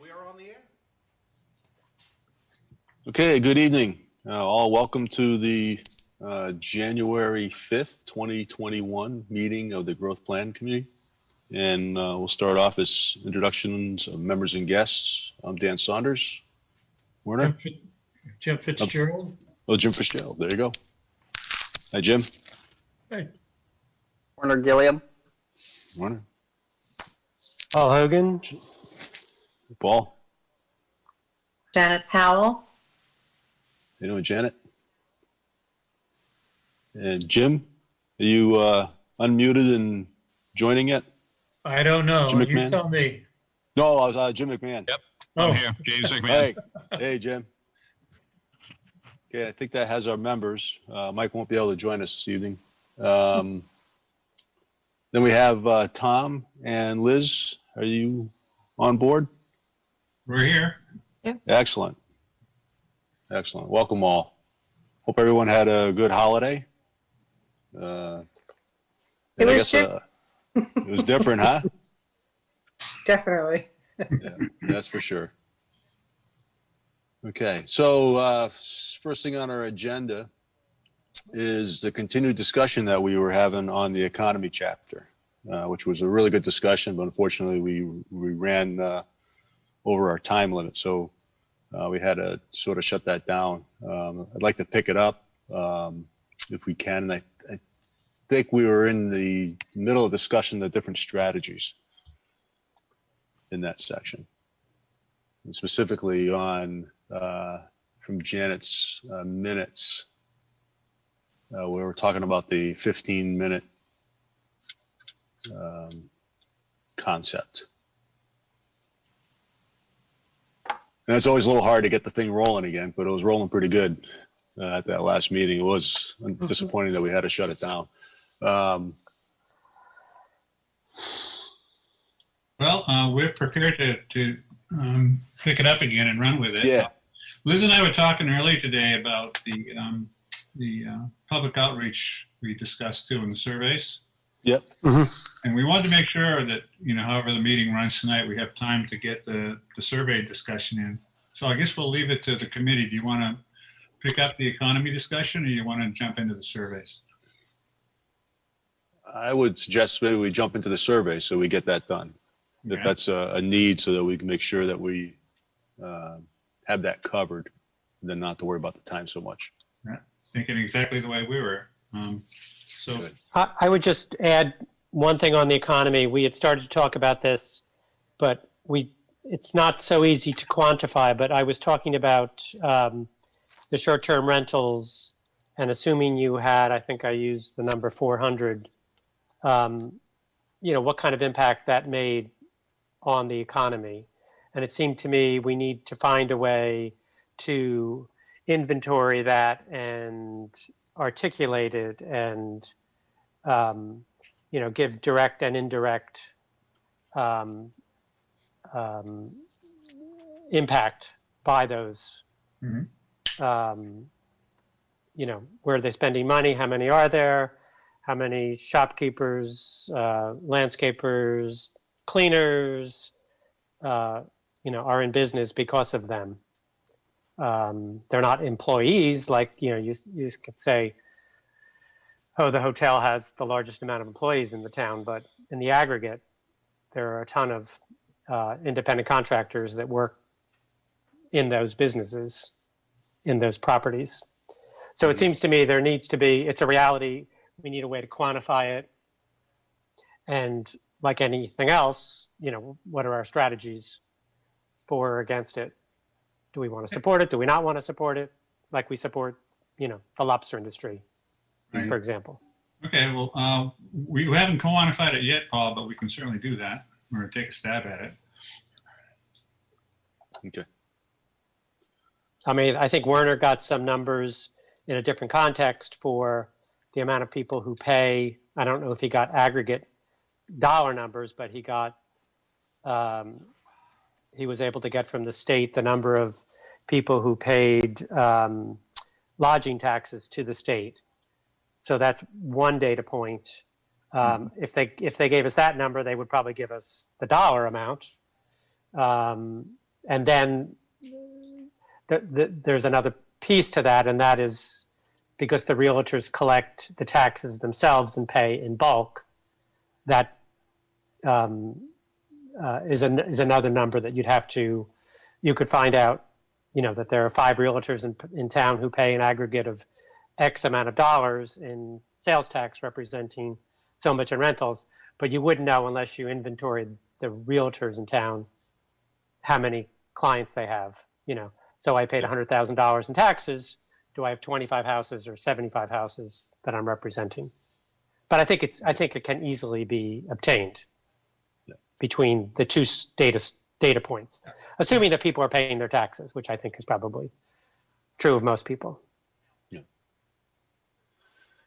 We are on the air. Okay, good evening. All welcome to the January 5th, 2021 meeting of the Growth Plan Committee. And we'll start off as introductions of members and guests. I'm Dan Saunders. Werner? Jim Fitzgerald. Oh, Jim Fitzgerald. There you go. Hi, Jim. Hey. Werner Gilliam. Werner. Paul Hogan. Paul. Janet Powell. How you doing, Janet? And Jim, are you unmuted and joining yet? I don't know. Jim You McMahon? tell me. No, I was Jim McMahon. Yep. Oh, I'm here, James McMahon. Hey, hey, Jim. Okay, I think that has our members. Mike won't be able to join us this evening. Then we have Tom and Liz. Are you on board? we're here. Excellent. Excellent. Welcome all. Hope everyone had a good holiday. It And I was guess it was different, huh? Definitely. Yeah, that's for sure. Okay, so first thing on our agenda is the continued discussion that we were having on the economy chapter, which was a really good discussion, but unfortunately we ran over our time limit, so we had to sort of shut that down. I'd like to pick it up if we can. And I think we were in the middle of discussing the different strategies in that section, and specifically on from Janet's minutes, we were talking about the 15-minute concept. And it's always a little hard to get the thing rolling again, but it was rolling pretty good at that last meeting. It was disappointing that we had to shut it down. Well, we're prepared to pick it up again and run with it. Yeah. Liz and I were talking earlier today about the public outreach we discussed too in the surveys. Yep. And we wanted to make sure that, however the meeting runs tonight, we have time to get the survey discussion in. So I guess we'll leave it to the committee. Do you want to pick up the economy discussion or you want to jump into the surveys? I would suggest maybe we jump into the survey so we get that done. If Okay. that's a need, so that we can make sure that we have that covered, and then not have to worry about the time so much. Thinking exactly the way we were. So Good. I would just add one thing on the economy. We had started to talk about this, but it's not so easy to quantify. But I was talking about the short-term rentals, and assuming you had, I think I used the number 400, what kind of impact that made on the economy. And it seemed to me we need to find a way to inventory that and articulate it and, give direct and indirect impact by those. Mhm. Where are they spending money? How many are there? How many shopkeepers, landscapers, cleaners, are in business because of them. They're not employees like, you could say, oh, the hotel has the largest amount of employees in the town, but in the aggregate, there are a ton of independent contractors that work in those businesses, in those properties. So it seems to me there needs to be, it's a reality, we need a way to quantify it. And like anything else, what are our strategies for or against it? Do we want to support it? Do we not want to support it? Like we support, the lobster industry, Right. for example. Okay, well, we haven't quantified it yet, Paul, but we can certainly do that or take a stab at it. Okay. I mean, I think Werner got some numbers in a different context for the amount of people who pay. I don't know if he got aggregate dollar numbers, but he got, he was able to get from the state the number of people who paid lodging taxes to the state. So that's one data point. If they gave us that number, they would probably give us the dollar amount. And then there's another piece to that, and that is because the realtors collect the taxes themselves and pay in bulk, that is another number that you could find out, that there are 5 realtors in town who pay an aggregate of X amount of dollars in sales tax representing so much in rentals, but you wouldn't know unless you inventoried the realtors in town how many clients they have, So I paid $100,000 in taxes. Do I have 25 houses or 75 houses that I'm representing? But I think it can easily be obtained between the two data points, assuming that people are paying their taxes, which I think is probably true of most people.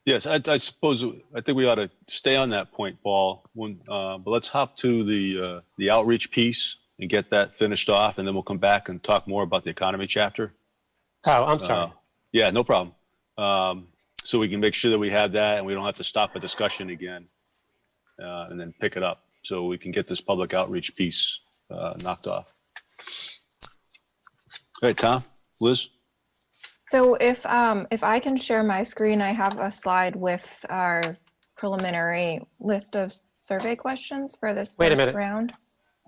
Yes, I suppose, I think we ought to stay on that point, Paul. But let's hop to the outreach piece and get that finished off, and then we'll come back and talk more about the economy chapter. Oh, I'm sorry. Yeah, no problem. So we can make sure that we have that and we don't have to stop a discussion again and then pick it up. So we can get this public outreach piece knocked off. All right, Tom, Liz? So if I can share my screen, I have a slide with our preliminary list of survey questions for this Wait a first minute. round.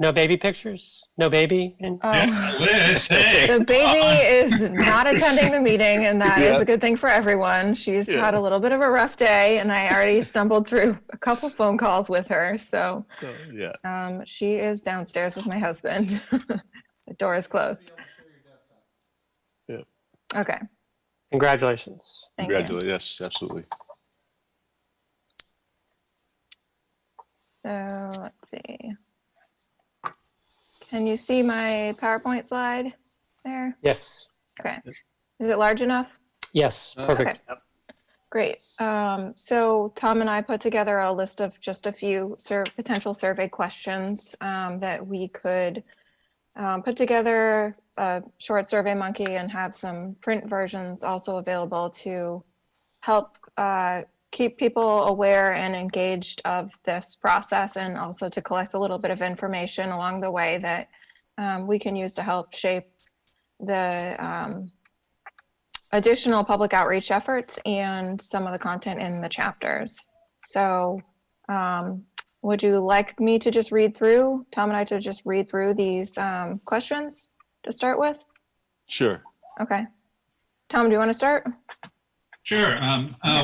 No baby pictures? No baby? Yeah, Liz, hey. The baby is not attending the meeting, and that is Yeah. a good thing for everyone. She's had a little bit of a rough day, and I already stumbled through a couple phone calls with her. So Yeah. she is downstairs with my husband. The door is closed. Yeah. Okay. Congratulations. Thank you. Congratulations. Yes, absolutely. So let's see. Can you see my PowerPoint slide there? Yes. Okay. Is it large enough? Yes. Perfect. Okay. Great. So Tom and I put together a list of just a few potential survey questions that we could put together a short Survey Monkey and have some print versions also available to help keep people aware and engaged of this process, and also to collect a little bit of information along the way that we can use to help shape the additional public outreach efforts and some of the content in the chapters. So would you like me to just read through, Tom and I to just read through these questions to start with? Sure. Okay. Tom, do you want to start? Sure.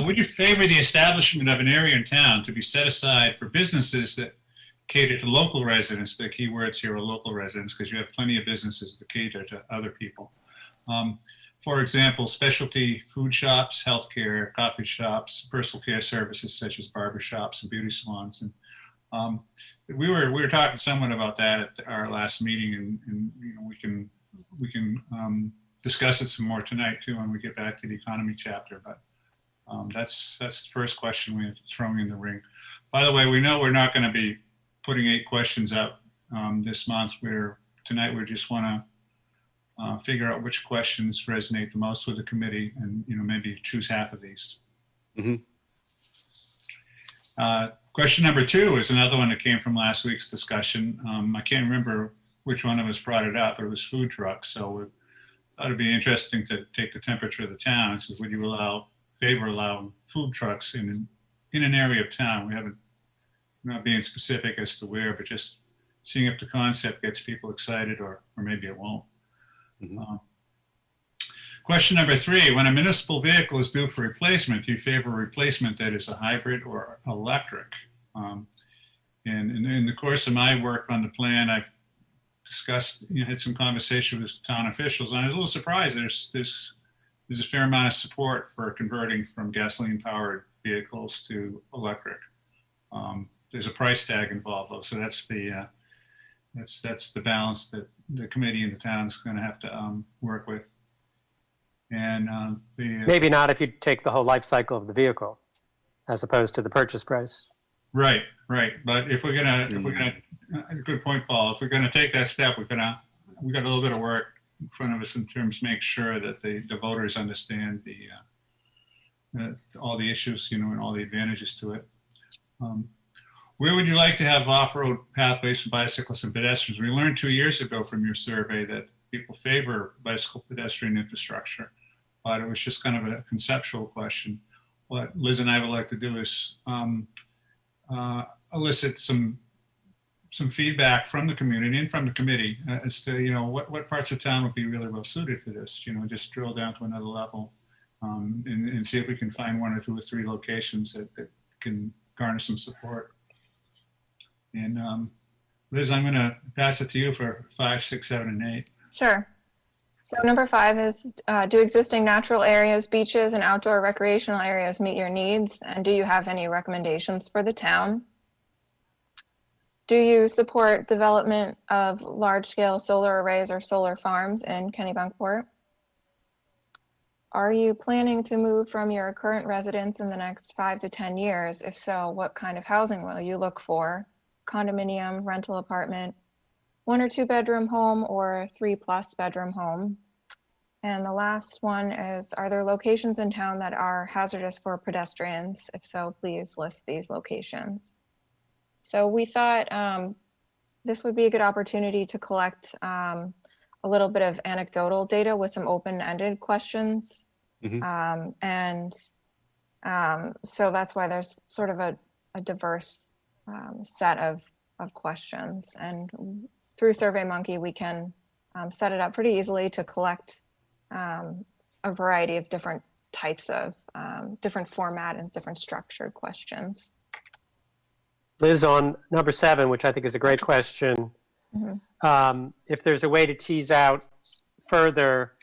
Would you favor the establishment of an area in town to be set aside for businesses that cater to local residents? The key words here are local residents, because you have plenty of businesses that cater to other people. For example, specialty food shops, healthcare, coffee shops, personal care services such as barber shops and beauty salons. And we were talking somewhat about that at our last meeting, and we can discuss it some more tonight too when we get back to the economy chapter. But that's the first question we're throwing in the ring. By the way, we know we're not going to be putting 8 questions up this month. Tonight we just want to figure out which questions resonate the most with the committee, and maybe choose half of these. Mhm. Question number 2 is another one that came from last week's discussion. I can't remember which one of us brought it up, but it was food trucks. So it thought it'd be interesting to take the temperature of the town. It says, would you favor allowing food trucks in an area of town? We're not being specific as to where, but just seeing if the concept gets people excited, or maybe it won't. Mhm. Question number 3, when a municipal vehicle is due for replacement, do you favor a replacement that is a hybrid or electric? And in the course of my work on the plan, I've discussed, had some conversation with town officials, and I was a little surprised. There's a fair amount of support for converting from gasoline-powered vehicles to electric. There's a price tag involved, though, so that's the balance that the committee and the town is going to have to work with. And Maybe not if you take the whole life cycle of the vehicle, as opposed to the purchase price. Right. But if we're gonna, good point, Paul. If we're gonna take that step, we got a little bit of work in front of us in terms to make sure that the voters understand all the issues, and all the advantages to it. Where would you like to have off-road pathways for bicyclists and pedestrians? We learned 2 years ago from your survey that people favor bicycle pedestrian infrastructure, but it was just kind of a conceptual question. What Liz and I would like to do is elicit some feedback from the community and from the committee as to, what parts of town would be really well suited for this, just drill down to another level and see if we can find 1 or 2 or 3 locations that can garner some support. And Liz, I'm going to pass it to you for 5, 6, 7, and 8. Sure. So number 5 is, do existing natural areas, beaches, and outdoor recreational areas meet your needs? And do you have any recommendations for the town? Do you support development of large-scale solar arrays or solar farms in Kennebunkport? Are you planning to move from your current residence in the next 5 to 10 years? If so, what kind of housing will you look for? Condominium, rental apartment, 1 or 2 bedroom home, or 3+ bedroom home? And the last one is, are there locations in town that are hazardous for pedestrians? If so, please list these locations. So we thought this would be a good opportunity to collect a little bit of anecdotal data with some open-ended questions. So that's why there's sort of a diverse set of questions. And through SurveyMonkey, we can set it up pretty easily to collect a variety of different types of different format and different structured questions. Liz, on number 7, which I think is a great question, if there's a way to tease out further,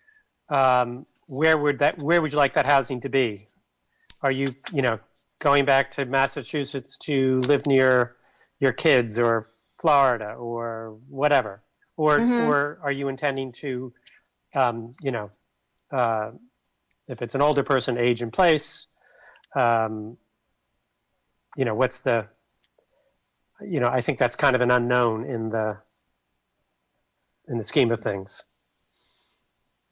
where would you like that housing to be? Are you, going back to Massachusetts to live near your kids, or Florida, or whatever? Or are you intending to, if it's an older person, age in place, what's the, I think that's kind of an unknown in the scheme of things.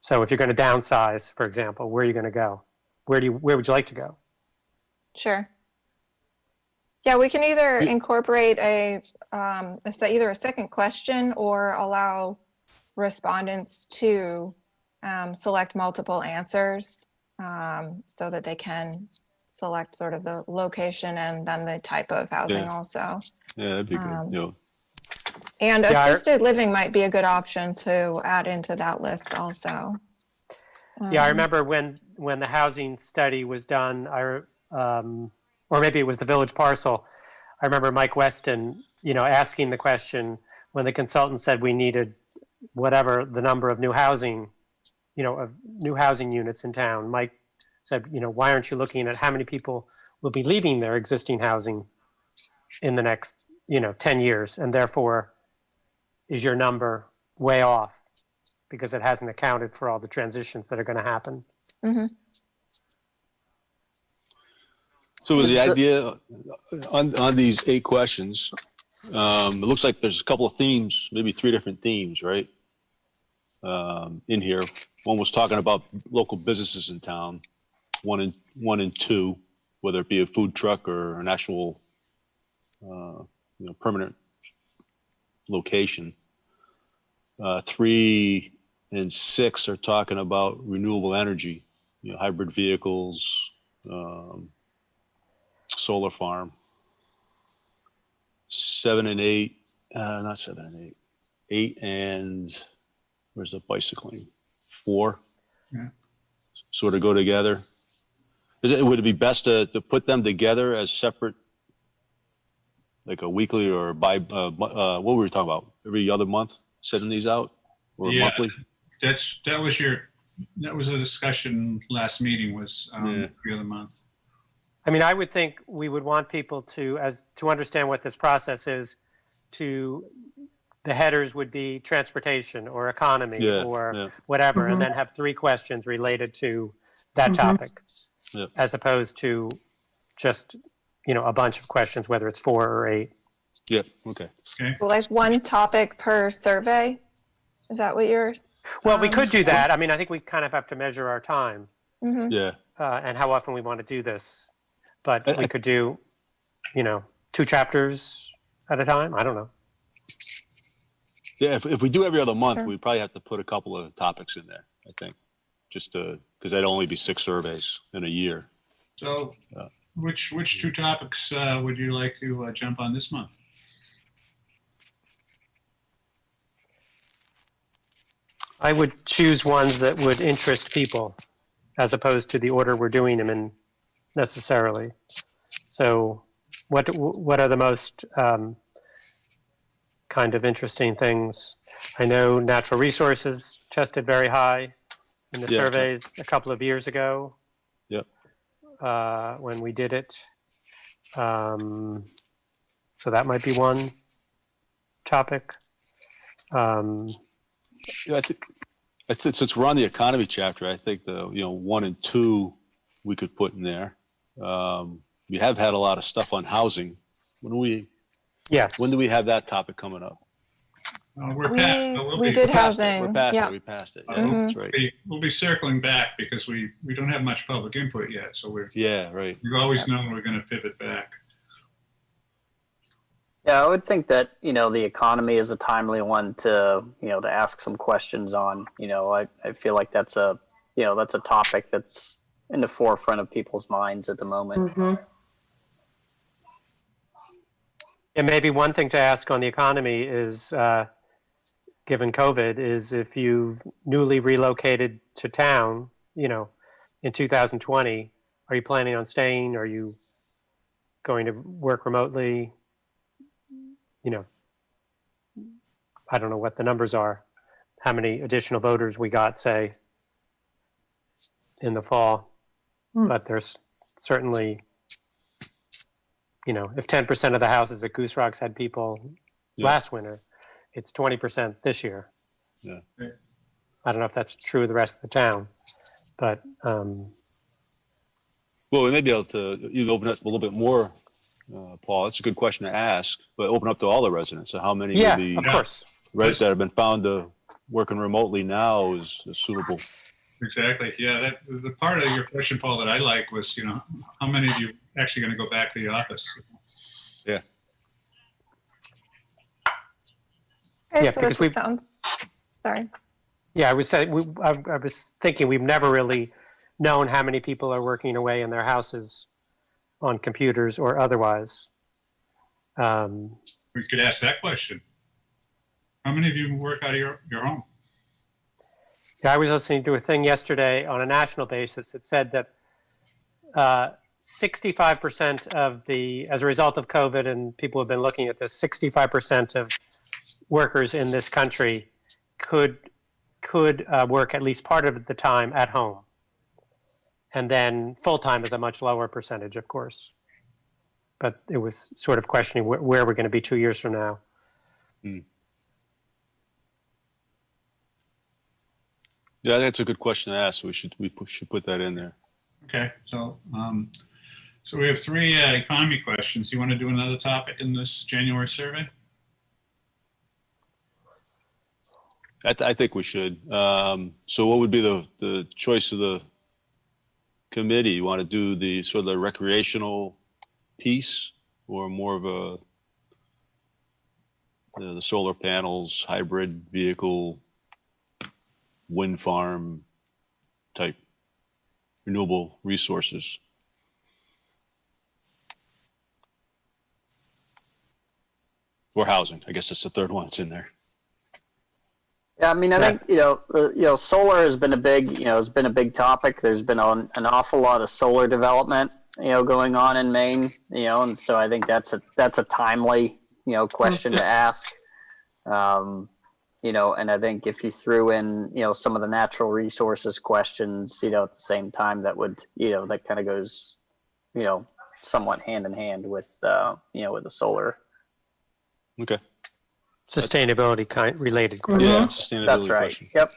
So if you're going to downsize, for example, where are you going to go? Where would you like to go? Sure. Yeah, we can either incorporate either a second question or allow respondents to select multiple answers so that they can select sort of the location and then the type of housing also. Yeah, that'd be good. And assisted living might be a good option to add into that list also. Yeah, I remember when the housing study was done, or maybe it was the Village Parcel. I remember Mike Weston, asking the question when the consultant said we needed whatever the number of new housing, of new housing units in town. Mike said, why aren't you looking at how many people will be leaving their existing housing in the next, 10 years, and therefore is your number way off because it hasn't accounted for all the transitions that are going to happen. So was the idea on these 8 questions, it looks like there's a couple of themes, maybe 3 different themes, right? In here. One was talking about local businesses in town, 1 and 2, whether it be a food truck or an actual, permanent location. 3 and 6 are talking about renewable energy, hybrid vehicles, solar farm. 7 and 8, not 7 and 8, 8 and where's the bicycling? 4. Yeah. Sort of go together. Would it be best to put them together as separate, like a weekly or what were we talking about? Every other month, sending these out, or monthly? That was a discussion last meeting, was every other month. I mean, I would think we would want people to understand what this process is. The headers would be transportation or economy or whatever, and then have 3 questions related to that topic, as opposed to just a bunch of questions, whether it's 4 or 8. Yeah. Okay. Well, like 1 topic per survey. Is that what you're? Well, we could do that. I mean, I think we kind of have to measure our time and how often we want to do this. But we could do, 2 2 chapters at a time. I don't know. Yeah, if we do every other month, Sure. we probably have to put a couple of topics in there, I think, just to, because that'd only be 6 surveys in a year. So Yeah. which 2 topics would you like to jump on this month? I would choose ones that would interest people as opposed to the order we're doing them in necessarily. So what are the most kind of interesting things? I know natural resources tested very high in the Yeah. surveys a couple of years ago. Yep. When we did it. So that might be one topic. Yeah, I think since we're on the economy chapter, I think the 1 and 2 we could put in there. We have had a lot of stuff on housing. Yes. When do we have that topic coming up? We're past, but We did We're past it. housing. We're past Yeah. it. We passed it. Yeah, Mhm. that's right. we'll be circling back because we don't have much public input yet. So Yeah, right. we've always known we're going to pivot back. Yeah, I would think that, the economy is a timely one to, to ask some questions on. I feel like that's a topic that's in the forefront of people's minds at the moment. Mhm. And maybe one thing to ask on the economy is, given COVID, is if you've newly relocated to town, in 2020, are you planning on staying? Are you going to work remotely? I don't know what the numbers are, how many additional voters we got, say, in the fall. But there's certainly, if 10% of the houses at Goose Rocks had people last winter, it's 20% this year. Yeah. I don't know if that's true of the rest of the town, but Well, we may be able to even open up a little bit more, Paul. It's a good question to ask, but open up to all the residents. So how many yeah, would be of course. right that have been found to working remotely now is suitable? Exactly. Yeah. That the part of your question, Paul, that I like was, how many of you actually going to go back to the office? Yeah. Okay, Yeah, so because this sounds, sorry. Yeah, I was saying, I was thinking we've never really known how many people are working away in their houses on computers or otherwise. We could ask that question. How many of you work out of your home? Yeah, I was listening to a thing yesterday on a national basis that said that 65% of as a result of COVID, and people have been looking at this, 65% of workers in this country could work at least part of the time at home. And then full-time is a much lower percentage, of course. But it was sort of questioning where we're going to be 2 years from now. Yeah, that's a good question to ask. We should put that in there. Okay. So we have 3 economy questions. You want to do another topic in this January survey? I think we should. So what would be the choice of the committee? You want to do the sort of the recreational piece or more of the solar panels, hybrid vehicle, wind farm type renewable resources? Or housing. I guess that's the third one that's in there. Yeah, I mean, I think solar has been a big topic. There's been an awful lot of solar development, going on in Maine, and so I think that's a timely, question to ask. And I think if you threw in, some of the natural resources questions, at the same time, that would, that kind of goes, somewhat hand in hand with, with the solar. Okay. Sustainability related question. Yeah, sustainability That's right. question. Yep.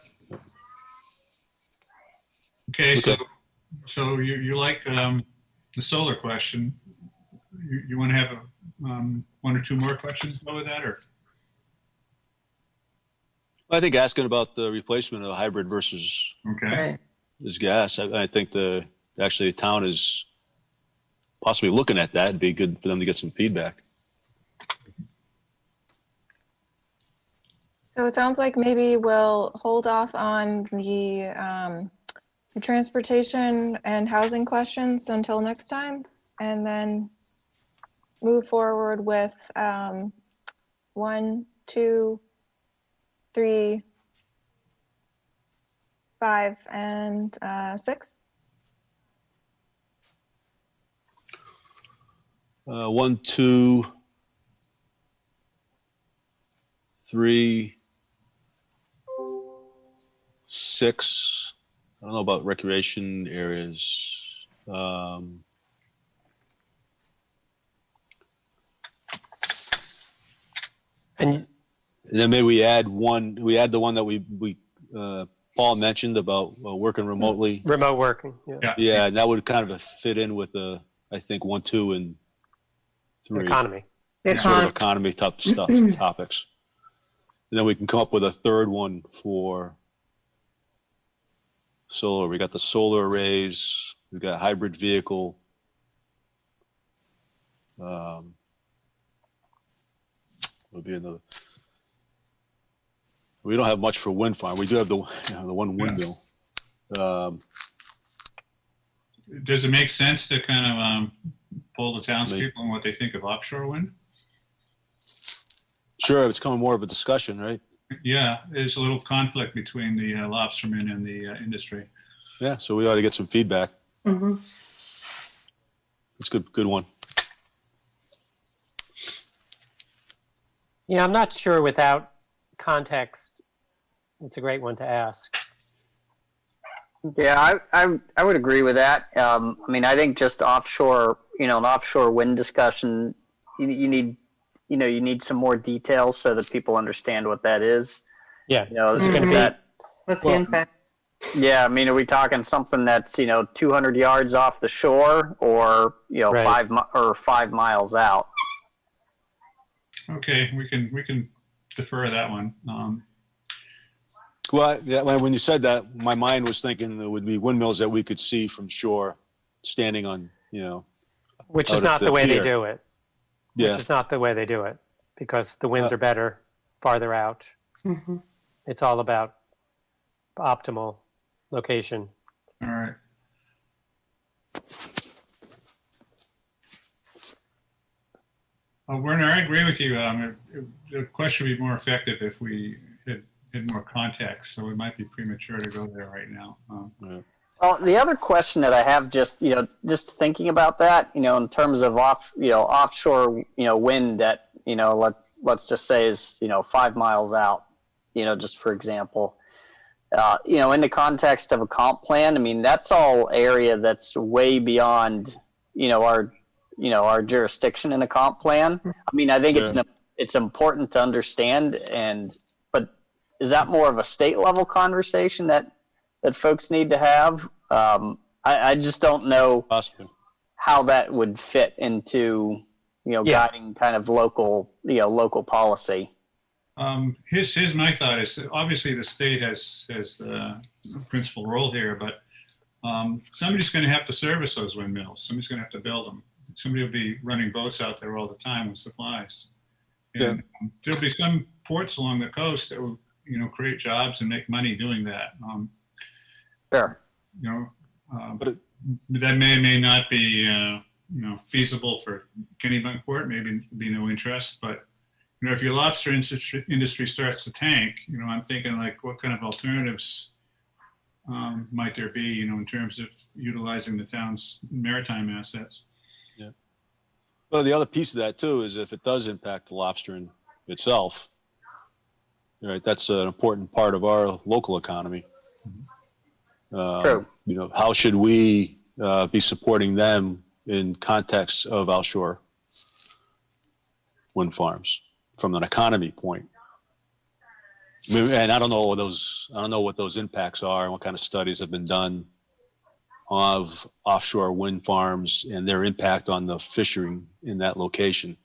Okay. Okay. So you like the solar question. You want to have 1 or 2 more questions go with that, or? I think asking about the replacement of hybrid versus Okay. Right. gas. I think actually the town is possibly looking at that. It'd be good for them to get some feedback. So it sounds like maybe we'll hold off on the transportation and housing questions until next time, and then move forward with 1, 2, 3, 5, and 6. 1, 2, 3, 6. I don't know about recreation areas. And And then maybe we add one. We add the one that we Paul mentioned about working remotely. remote working, yeah. Yeah. Yeah, and that would kind of fit in with I think 1, 2, and 3. Economy. The Sort of econ- economy type stuff, topics. And then we can come up with a third one for solar. We got the solar arrays. We got hybrid vehicle. Would be another. We don't have much for wind farm. We do have the one windmill. Does it make sense to kind of poll the townspeople on what they think of offshore wind? Sure, it's becoming more of a discussion, right? Yeah, there's a little conflict between the lobstermen and the industry. Yeah, so we ought to get some feedback. Mhm. It's good one. Yeah, I'm not sure without context. It's a great one to ask. Yeah, I would agree with that. I mean, I think just offshore, an offshore wind discussion, you need some more details so that people understand what that is. Yeah, It's gonna be- that. What's the impact? Yeah, I mean, are we talking something that's 200 yards off the shore, or Right. 5 miles out? Okay, we can defer that one. Well, yeah, when you said that, my mind was thinking there would be windmills that we could see from shore, standing on, which Out is at not the the way they pier. do it. yeah. Which is not the way they do it, because the winds are better farther out. Mhm. It's all about optimal location. All right. Werner, I agree with you. The question would be more effective if we had more context, so it might be premature to go there right now. Well, the other question that I have, just thinking about that, in terms of offshore, wind that, let's just say is 5 miles out, just for example, in the context of a comp plan, I mean, that's all area that's way beyond, our jurisdiction in a comp plan. I mean, I think it's important to understand, but is that more of a state level conversation that folks need to have? I just don't know Possibly. how that would fit into, guiding kind of local policy. Here's my thought is obviously the state has a principal role here, but somebody's going to have to service those windmills. Somebody's going to have to build them. Somebody will be running boats out there all the time with supplies. And there'll be some ports along the coast that will, create jobs and make money doing that. Sure. But that may not be, feasible for Kennebunkport. Maybe be no interest, but if your lobster industry starts to tank, I'm thinking like, what kind of alternatives might there be, in terms of utilizing the town's maritime assets? Yeah. Well, the other piece of that too is if it does impact the lobster in itself, right? That's an important part of our local economy. True. How should we be supporting them in context of offshore wind farms from an economy point? And I don't know what those impacts are and what kind of studies have been done of offshore wind farms and their impact on the fishing in that location.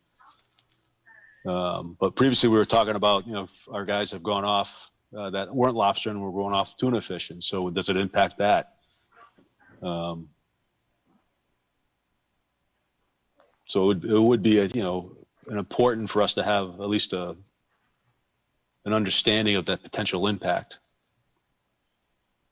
But previously we were talking about, our guys have gone off that weren't lobster and were going off tuna fishing. So does it impact that? So it would be, important for us to have at least an understanding of that potential impact.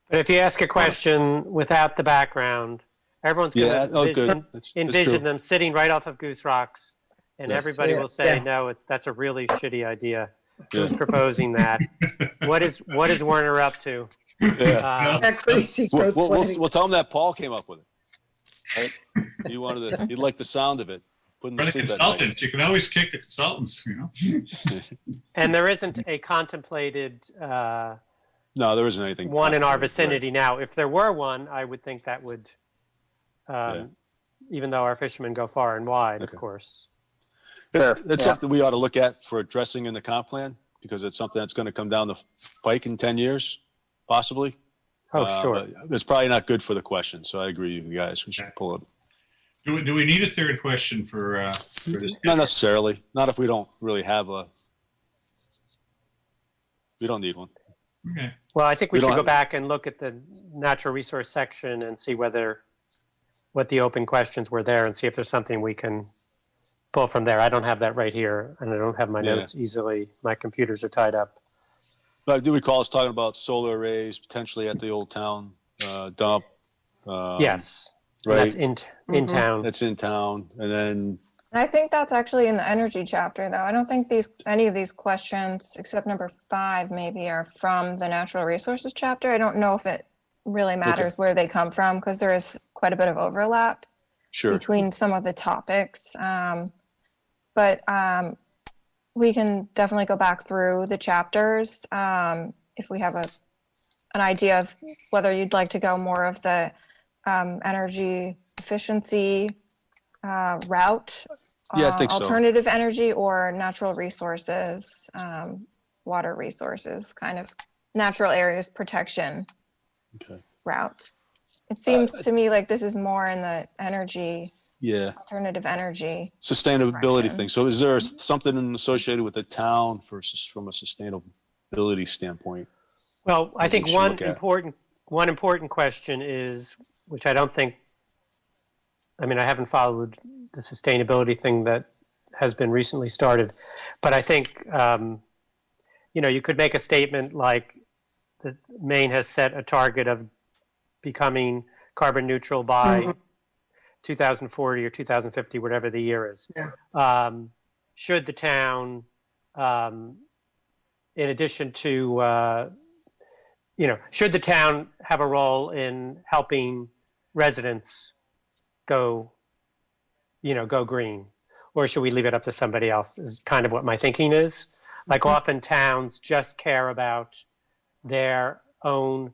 But if you ask a question without the background, everyone's going Yeah, oh, to good. That's envision true. them sitting right off of Goose Rocks, and Yes. everybody will say, Yeah. "No, that's a really shitty idea. Yeah. Who's proposing that? What is Werner up to?" Yeah. That crazy We'll, goes we'll, we'll, funny. we'll tell him that Paul came up with it. Right? He liked the sound of it. Putting For to the sleep at night. consultants, you can always kick the consultants, And there isn't a contemplated No, there isn't anything. one in our complicated, vicinity now. If there were one, I would think that would, even though our fishermen go far and wide, of Okay. course. Right. Sure. That's Yeah. something we ought to look at for addressing in the comp plan, because it's something that's going to come down the pike in 10 years, possibly. Oh, sure. But it's probably not good for the question. So I agree with you guys. We should pull it. Do we need a third question for this? Not necessarily. Not if we don't really have a. We don't need one. Okay. Well, I think we We should don't go have- back and look at the natural resource section and see what the open questions were there, and see if there's something we can pull from there. I don't have that right here, and I don't have my Yeah. notes easily. My computers are tied up. But I do recall us talking about solar arrays potentially at the old town dump. Yes, Right. that's in town. That's in town. And then, And I think that's actually in the energy chapter, though. I don't think any of these questions, except number 5, maybe, are from the natural resources chapter. I don't know if it really matters where they come from, because there is quite a bit of overlap sure. between some of the topics. But we can definitely go back through the chapters if we have an idea of whether you'd like to go more of the energy efficiency route, Yeah, I think so. alternative energy, or natural resources, water resources, kind of natural areas protection Okay. route. It seems to me like this is more in the energy, Yeah. alternative energy. Sustainability Direction. thing. So is there something associated with the town from a sustainability standpoint? Well, I we think should one look at? important question is, which I don't think, I mean, I haven't followed the sustainability thing that has been recently started, but I think, you could make a statement like that Maine has set a target of becoming carbon neutral by 2040 or 2050, whatever the year is. Yeah. Should the town, in addition to, should the town have a role in helping residents go green, or should we leave it up to somebody else? Is kind of what my thinking is. Like often towns just care about their own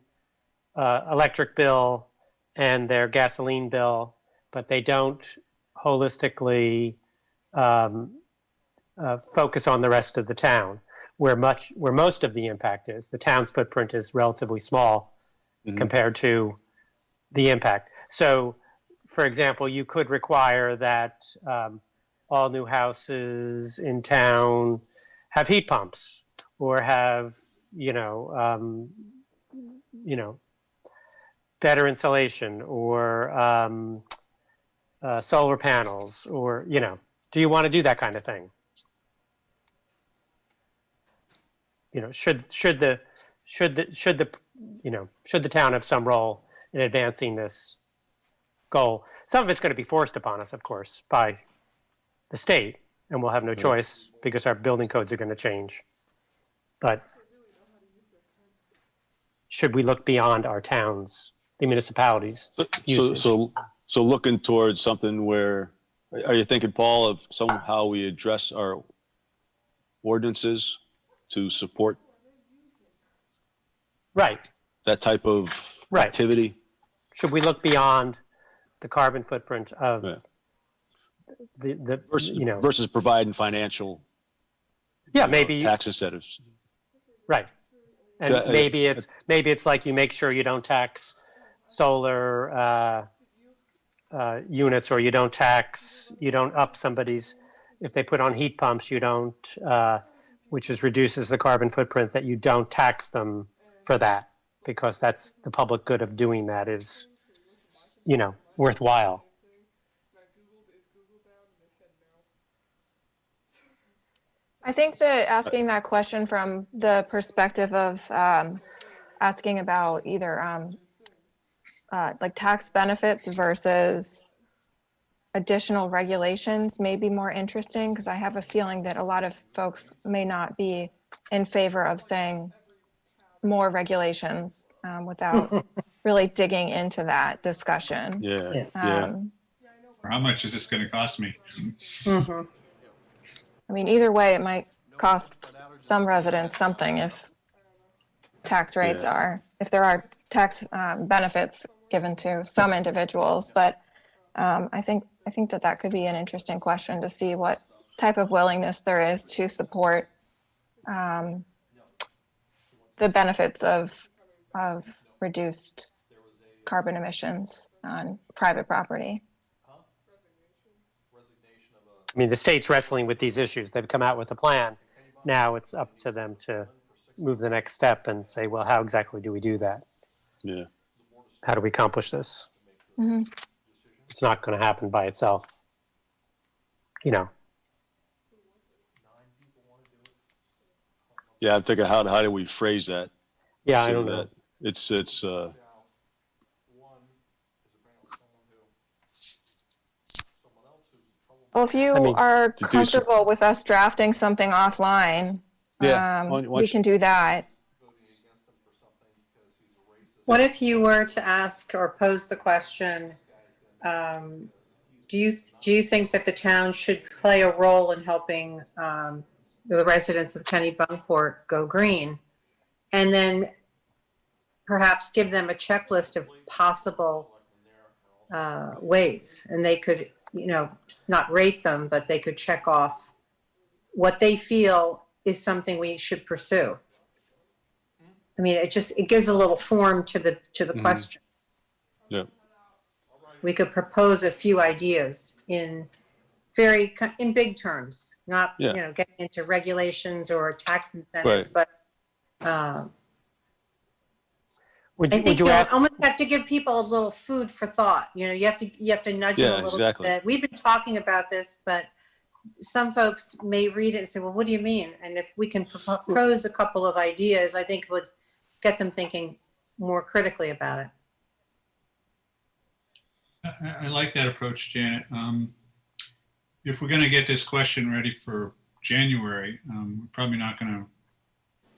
electric bill and their gasoline bill, but they don't holistically focus on the rest of the town, where most of the impact is. The town's footprint is relatively small compared to the impact. So, for example, you could require that all new houses in town have heat pumps, or have better insulation, or solar panels, or do you want to do that kind of thing? Should the town have some role in advancing this goal? Some of it's going to be forced upon us, of course, by the state, and we'll have no choice because our building codes are going to change. But should we look beyond our towns, the municipalities? So looking towards something where, are you thinking, Paul, of somehow we address our ordinances to support Right. that type of Right. activity? Should we look beyond the carbon footprint of Yeah. the Versus providing financial maybe tax incentives. right, and Yeah, maybe it's like you make sure you don't tax solar units, or you don't up somebody's, if they put on heat pumps, you don't, which reduces the carbon footprint, that you don't tax them for that, because that's the public good of doing that is, worthwhile. I think that asking that question from the perspective of asking about either like tax benefits versus additional regulations may be more interesting, because I have a feeling that a lot of folks may not be in favor of saying more regulations without really digging into that discussion. Yeah, yeah. How much is this going to cost me? Mhm. I mean, either way, it might cost some residents something if tax rates if there are tax benefits given to some individuals. But I think that could be an interesting question to see what type of willingness there is to support the benefits of reduced carbon emissions on private property. I mean, the state's wrestling with these issues. They've come out with a plan. Now it's up to them to move the next step and say, well, how exactly do we do that? Yeah. How do we accomplish this? Mm-hmm. It's not going to happen by itself. You know, Yeah, I'm thinking how do we phrase that? yeah, I So don't know. that It's Well, if you I mean, are to do some- comfortable with us drafting something offline, Yeah, why don't we can do that. What if you were to ask or pose the question, do you think that the town should play a role in helping the residents of Kennebunkport go green? And then perhaps give them a checklist of possible ways, and they could, not rate them, but they could check off what they feel is something we should pursue. I mean, it gives a little form to the question. yeah. We could propose a few ideas in big terms, not Yeah. getting into regulations or tax incentives, but Would I you, think would you you ask? almost have to give people a little food for thought. You have to nudge them a Yeah, little exactly. bit. We've been talking about this, but some folks may read it and say, "Well, what do you mean?" And if we can propose a couple of ideas, I think it would get them thinking more critically about it. I like that approach, Janet. If we're going to get this question ready for January, we're probably not going to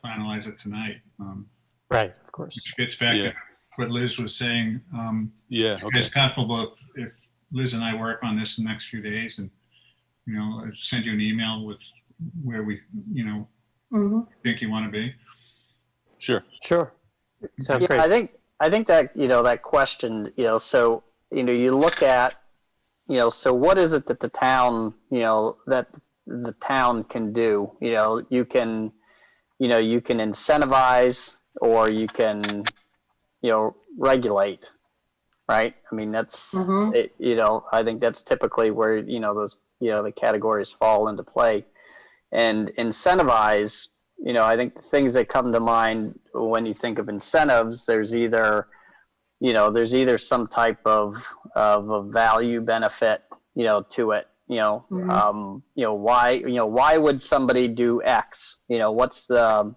finalize it tonight. Right, of course. Which gets back Yeah. to what Liz was saying. Yeah, okay. It's comfortable if Liz and I work on this in the next few days and, send you an email with where we, think you want to be. Sure. Sure. Sounds Yeah, great. I think that that question, so you look at, so what is it that the town, that the town can do? You can incentivize, or you can, regulate, right? I mean, that's I think that's typically where those the categories fall into play. And incentivize, I think the things that come to mind when you think of incentives, there's either some type of a value benefit, to it. Why would somebody do X? What's the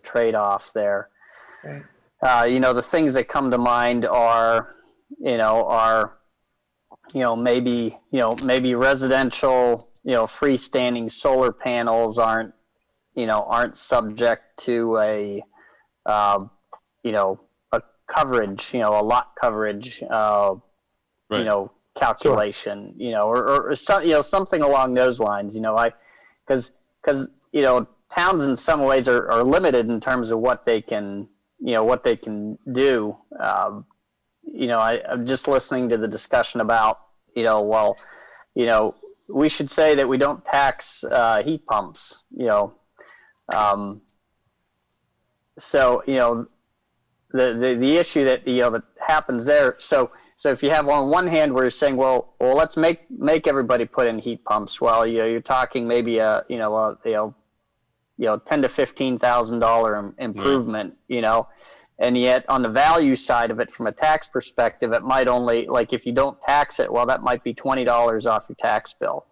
trade-off there? Right. The things that come to mind are maybe residential, freestanding solar panels aren't subject to a coverage, a lot coverage, Right. calculation, or something along those lines, because towns in some ways are limited in terms of what they can do. I'm just listening to the discussion about, we should say that we don't tax heat pumps, so, the issue that, that happens there. So if you have on one hand where you're saying, well, let's make everybody put in heat pumps. Well, you're talking maybe a $10,000 to $15,000 improvement, and yet on the value side of it, from a tax perspective, it might only, like, if you don't tax it, well, that might be $20 off your tax bill.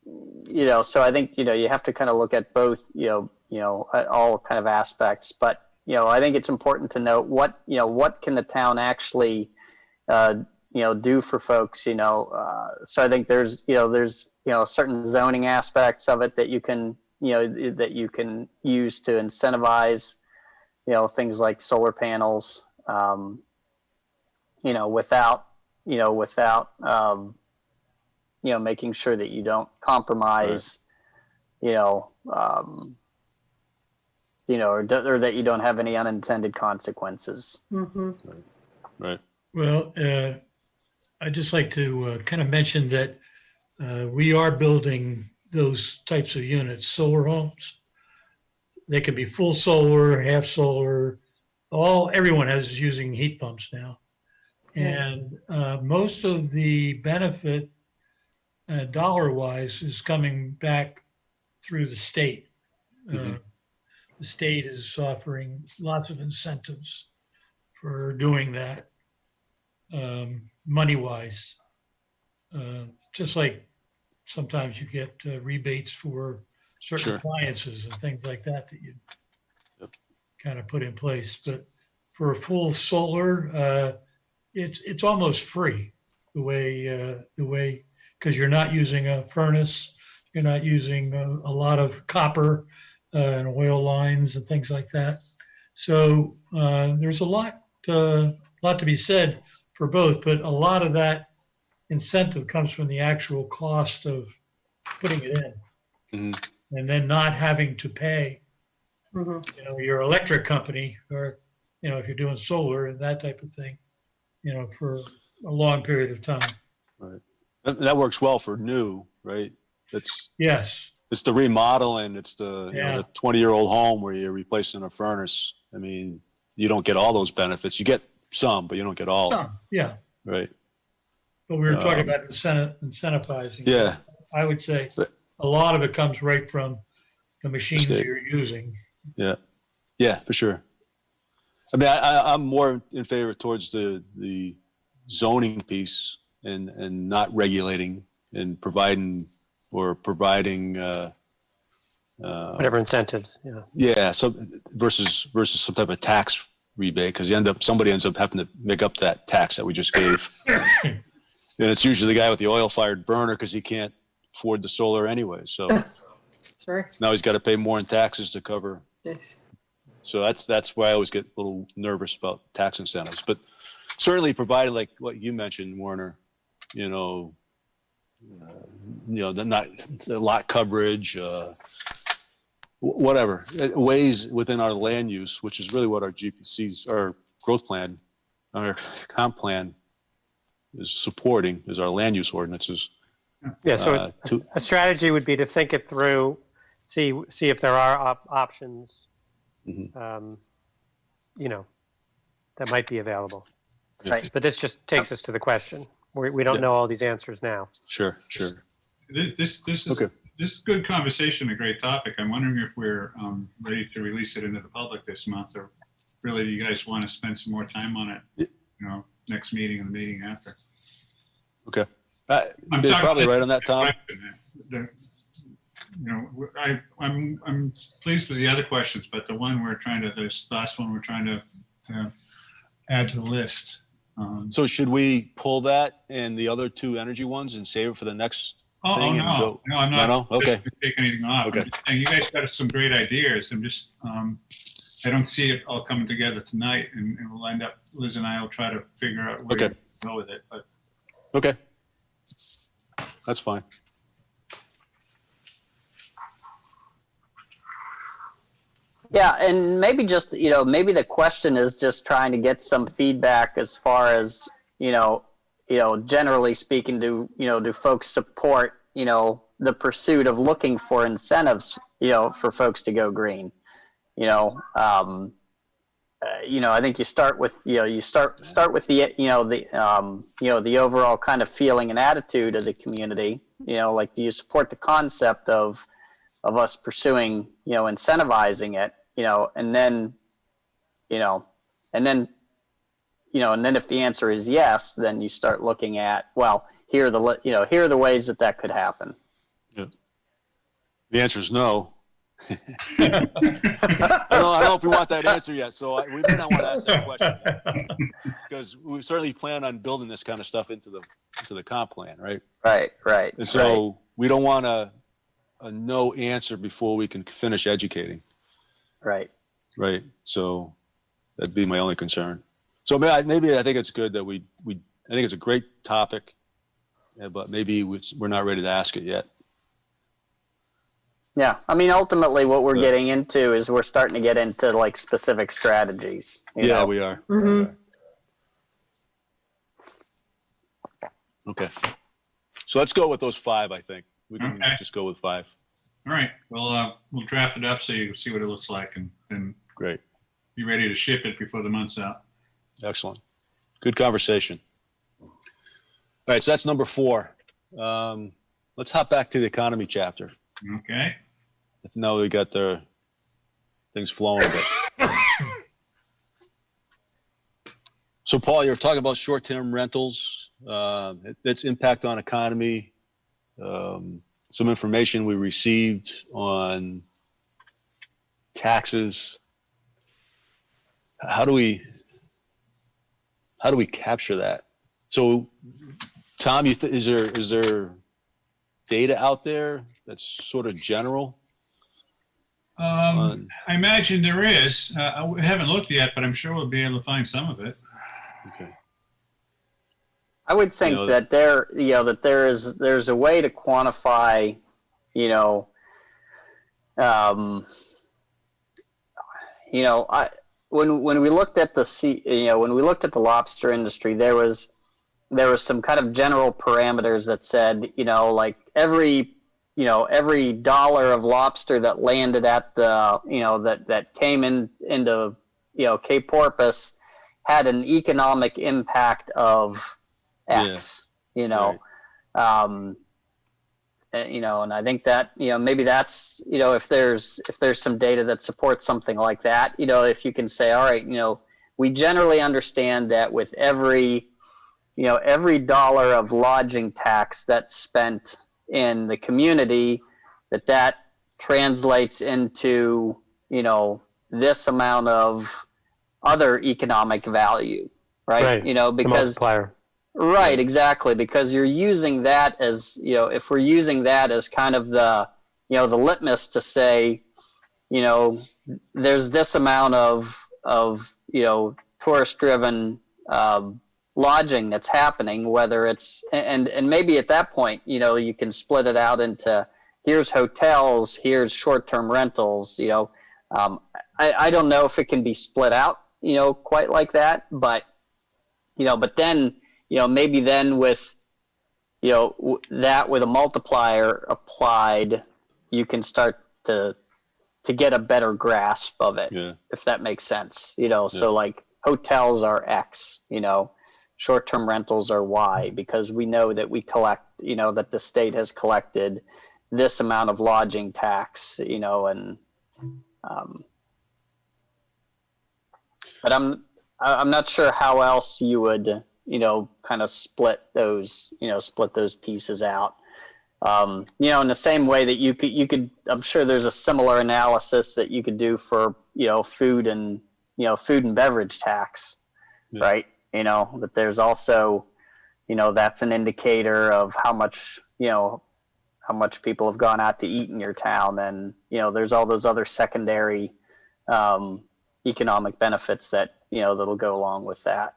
so I think, you have to kind of look at both, at all kind of aspects, but, I think it's important to note what can the town actually, do for folks, so I think there's certain zoning aspects of it that you can, that you can use to incentivize, things like solar panels, without, making sure that you don't compromise, or that you don't have any unintended consequences. Right. Well, I'd just like to kind of mention that we are building those types of units, solar homes. They can be full solar, half solar. Everyone is using heat pumps now. And most of the benefit dollar-wise is coming back through the state. The state is offering lots of incentives for doing that, money-wise. Just like sometimes you get rebates for certain Sure. appliances and things like that you kind of put in place. But for a full solar, it's almost free the way because you're not using a furnace, you're not using a lot of copper and oil lines and things like that. So there's a lot to be said for both, but a lot of that incentive comes from the actual cost of putting it in, and then not having to pay, your electric company, or if you're doing solar and that type of thing, for a long period of time. Right. That works well for new, right? Yes. It's the remodeling. It's the, the 20-year-old home where you're replacing a furnace. I mean, you don't get all those benefits. You get some, but you don't get all. Some, yeah. Right. But we were talking about incentivizing. Yeah. I would say a lot of it comes right from the machines you're using. Yeah. Yeah, for sure. I mean, I'm more in favor towards the zoning piece and not regulating and providing Whatever incentives, so versus some type of tax rebate, because somebody ends up having to make up that tax that we just gave. And it's usually the guy with the oil-fired burner because he can't afford the solar anyway. So Sorry. now he's got to pay more in taxes to cover. Yes. So that's why I always get a little nervous about tax incentives. But certainly provided, like what you mentioned, Warner, not the lot coverage, whatever ways within our land use, which is really what our GPCs, our growth plan, our comp plan is supporting, is our land use ordinances. Yeah, so a strategy would be to think it through, see if there are options, that might be available. Right. But this just takes us to the question. We don't know all these answers now. Sure. This is Okay. this is good conversation, a great topic. I'm wondering if we're ready to release it into the public this month, or really you guys want to spend some more time on it, next meeting and the meeting after. Okay. I'm It's talking probably about right on that, Tom. I'm pleased with the other questions, but the one this last one we're trying to add to the list. So should we pull that and the other two energy ones and save it for the next thing? No, I'm not. No? Okay. Take anything off. Okay. I'm just saying, you guys got some great ideas. I'm just, I don't see it all coming together tonight, and we'll end up, Liz and I will try to figure out where to go with it. But Okay. That's fine. Yeah, and maybe just, maybe the question is just trying to get some feedback as far as, generally speaking, do folks support, the pursuit of looking for incentives, for folks to go green? I think you start with, you start with the, the overall kind of feeling and attitude of the community, like, do you support the concept of us pursuing, incentivizing it? And then if the answer is yes, then you start looking at, well, here are the ways that could happen. Yeah. The answer is no. I don't know if we want that answer yet, so we may not want to ask that question yet, because we certainly plan on building this kind of stuff into the comp plan, right? Right. And so we don't want a no answer before we can finish educating, Right. right? So that'd be my only concern. So maybe I think it's good that I think it's a great topic, but maybe we're not ready to ask it yet. Yeah, I mean, ultimately, what we're getting into is we're starting to get into like specific strategies. You know? We are. Mhm. Okay. So let's go with those 5, I think. We can Okay. just go with 5. All right, well, we'll draft it up so you can see what it looks like and Great. be ready to ship it before the month's out. Excellent. Good conversation. All right, so that's number 4. Let's hop back to the economy chapter. Okay. Now we got the things flowing a bit. So Paul, you're talking about short-term rentals, its impact on economy, some information we received on taxes. How do we capture that? So Tom, is there data out there that's sort of general? I imagine there is. I haven't looked yet, but I'm sure we'll be able to find some of it. Okay. I would think that there's a way to quantify, when we looked at the lobster industry, there was some kind of general parameters that said, like every dollar of lobster that landed at that came into Cape Porpoise had an economic impact of X. Right. And I think that maybe that's if there's some data that supports something like that, if you can say, all right, we generally understand that with every dollar of lodging tax that's spent in the community, that translates into this amount of other economic value, right? The multiplier. Right, exactly, because you're using that as, if we're using that as kind of the litmus to say, there's this amount of tourist-driven lodging that's happening, whether it's, and maybe at that point, you can split it out into here's hotels, here's short-term rentals, I don't know if it can be split out, quite like that, but then, maybe then with, that with a multiplier applied, you can start to get a better grasp of it, if that makes sense. So like hotels are X, short-term rentals are Y, because we know that we collect, that the state has collected this amount of lodging tax, and but I'm not sure how else you would kind of split those pieces out. In the same way that you could, I'm sure there's a similar analysis that you could do for, food and beverage tax, right? That there's also, that's an indicator of how much people have gone out to eat in your town. And, there's all those other secondary, economic benefits that, that'll go along with that.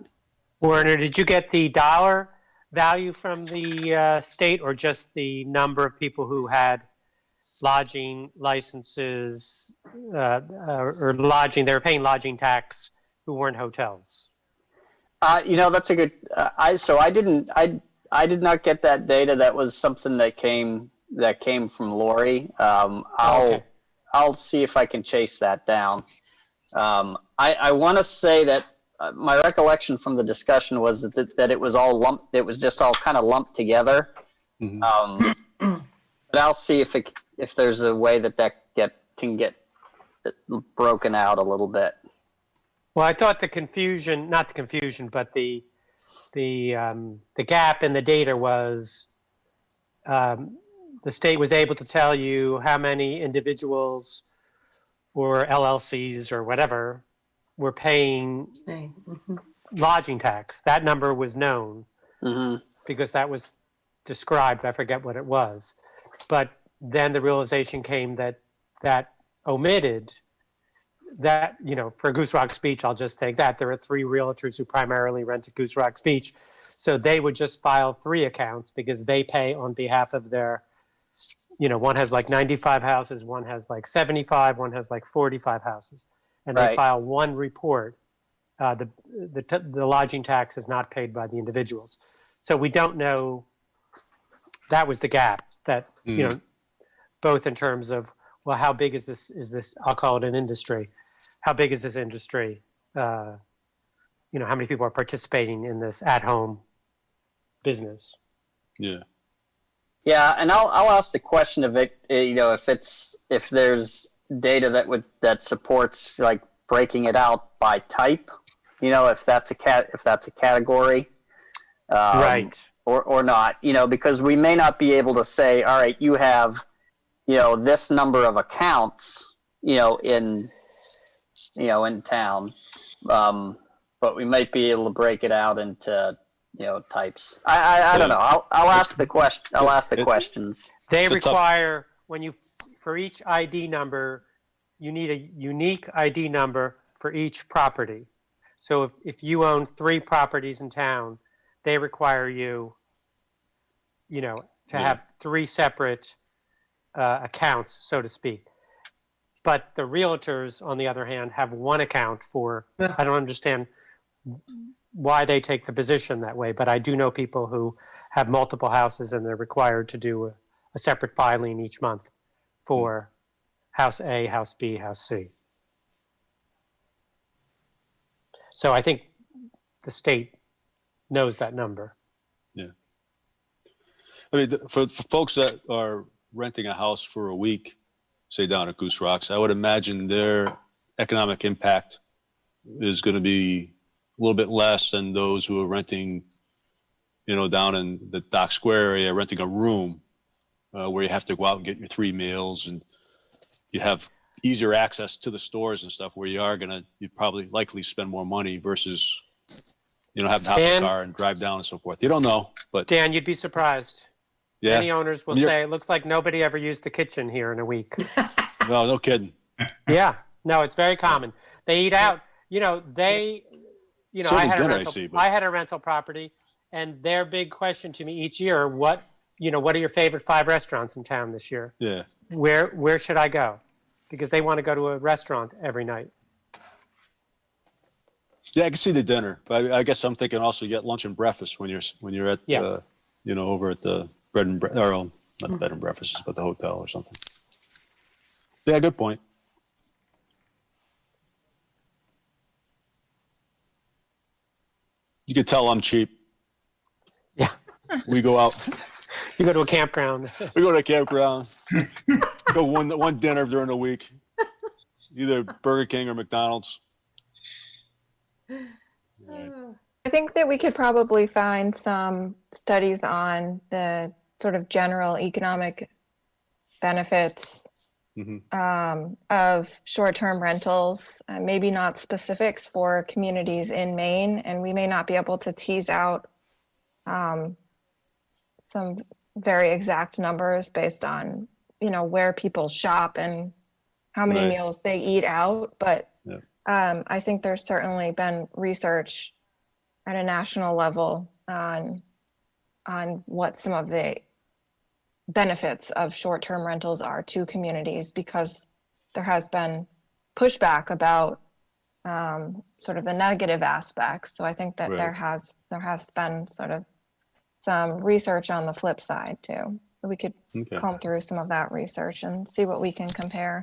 Werner, did you get the dollar value from the state, or just the number of people who had lodging licenses or lodging, they were paying lodging tax who weren't hotels? That's a good, I did not get that data. That was something that came from Lori. Okay. I'll see if I can chase that down. I want to say that my recollection from the discussion was that it was all lumped. It was just all kind of lumped together. Mm-hmm. But I'll see if there's a way that can get broken out a little bit. Well, I thought not the confusion, but the gap in the data was the state was able to tell you how many individuals or LLCs or whatever were paying Okay. Mhm. lodging tax. That number was known Hmm. because that was described. I forget what it was. But then the realization came that that omitted that, for Goose Rock's Beach, I'll just take that. There are 3 realtors who primarily rent at Goose Rock's Beach. So they would just file 3 accounts because they pay on behalf of their, one has like 95 houses, one has like 75, one has like 45 houses. And they Right. file one report. The lodging tax is not paid by the individuals. So we don't know. That was the gap that, both in terms of, well, how big is this, I'll call it an industry. How big is this industry? How many people are participating in this at-home business? Yeah. Yeah, and I'll ask the question of it. If there's data that supports like breaking it out by type. If that's a category, Right. or not. Because we may not be able to say, all right, you have, this number of accounts, in town, but we might be able to break it out into types. I don't know. I'll ask the question. I'll ask the questions. They It's a tough- require, for each ID number, you need a unique ID number for each property. So if you own 3 properties in town, they require you, to have 3 separate accounts, so to speak. But the realtors, on the other hand, have 1 account for, I don't understand why they take the position that way, but I do know people who have multiple houses and they're required to do a separate filing each month for house A, house B, house C. So I think the state knows that number. Yeah. I mean, for folks that are renting a house for a week, say down at Goose Rocks, I would imagine their economic impact is going to be a little bit less than those who are renting, down in the Dock Square area, renting a room where you have to go out and get your 3 meals, and you have easier access to the stores and stuff where you'd probably likely spend more money versus, have to hop in the car and drive down and so forth. You don't know, but Dan, you'd be surprised. yeah. Many owners will say, it looks like nobody ever used the kitchen here in a week. No kidding. Yeah, no, it's very common. They eat out. I had a rental property, and their big question to me each year, what are your favorite 5 restaurants in town this year? Yeah. Where should I go? Because they want to go to a restaurant every night. Yeah, I can see the dinner, but I guess I'm thinking also you get lunch and breakfast when you're at Yeah. over at the bread and not bed and breakfast, but the hotel or something. Yeah, good point. You could tell I'm cheap. Yeah. We go out. You go to a campground. We go to a campground. Go one dinner during the week, either Burger King or McDonald's. I think that we could probably find some studies on the sort of general economic benefits of short-term rentals, maybe not specifics for communities in Maine, and we may not be able to tease out some very exact numbers based on, where people shop and how many Right. meals they eat out. But Yeah. I think there's certainly been research at a national level on what some of the benefits of short-term rentals are to communities, because there has been pushback about sort of the negative aspects. So I think that Right. there has been sort of some research on the flip side too. So we could Okay. comb through some of that research and see what we can compare.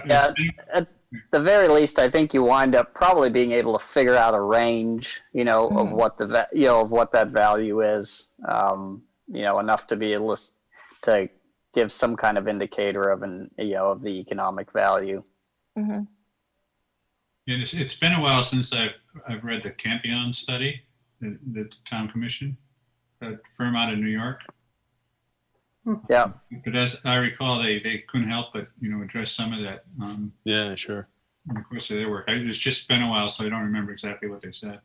Yeah, at the very least, I think you wind up probably being able to figure out a range, of what of what that value is, enough to be able to give some kind of indicator of of the economic value. Mm-hmm. And it's been a while since I've read the Campion study, the town commission, that firm out of New York. Yeah. But as I recall, they couldn't help but, address some of that Yeah, sure. in the course of their work. It's just been a while, so I don't remember exactly what they said.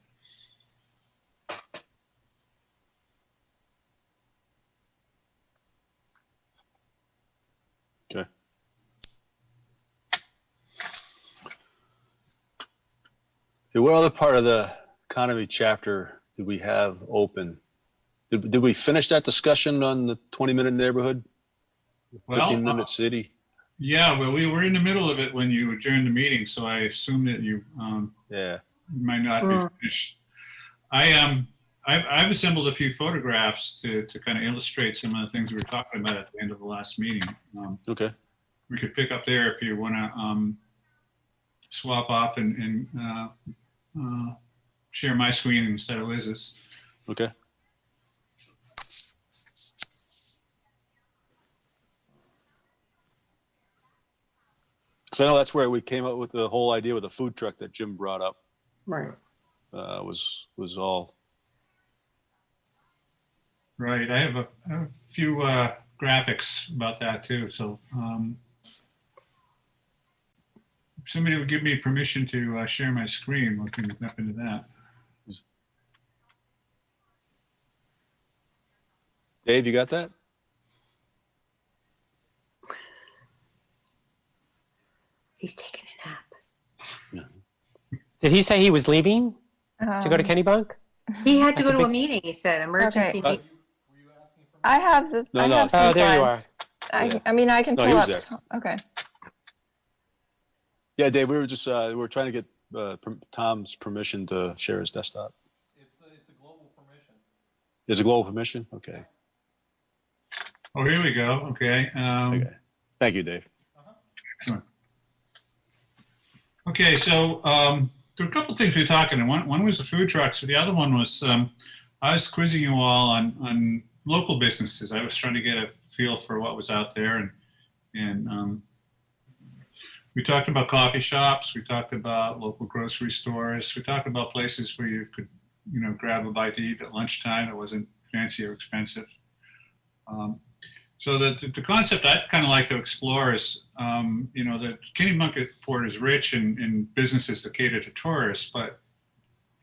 Okay. Okay, what other part of the economy chapter did we have open? Did we finish that discussion on the 20-minute neighborhood? Well, 15-minute city? yeah, well, we were in the middle of it when you adjourned the meeting, so I assume that you Yeah. might not be finished. I've assembled a few photographs to kind of illustrate some of the things we were talking about at the end of the last meeting. Okay. We could pick up there if you want to swap off and share my screen instead of Liz's. Okay. So I know that's where we came up with the whole idea with the food truck that Jim brought up. Right. Was all. Right. I have a few graphics about that too. So if somebody would give me permission to share my screen, we can step into that. Dave, you got that? He's taking a nap. Did he say he was leaving to go to Kennebunk? He had to go to a meeting, he said, emergency Okay. meeting. I have this. No, I no. have some Oh, there you slides. Yeah. I mean, I can No, pull he up. was Okay. Yeah, Dave. We were just we were trying to get Tom's permission to share his desktop. It's a global permission. Is it global permission? Okay. Oh, here we go. Okay. Okay. Thank you, Dave. Okay, so there were a couple of things we were talking, and one was the food trucks, but the other one was I was quizzing you all on local businesses. I was trying to get a feel for what was out there, and we talked about coffee shops, we talked about local grocery stores, we talked about places where you could, grab a bite to eat at lunchtime that wasn't fancy or expensive. So the concept I'd kind of like to explore is, that Kennebunkport is rich in businesses that cater to tourists, but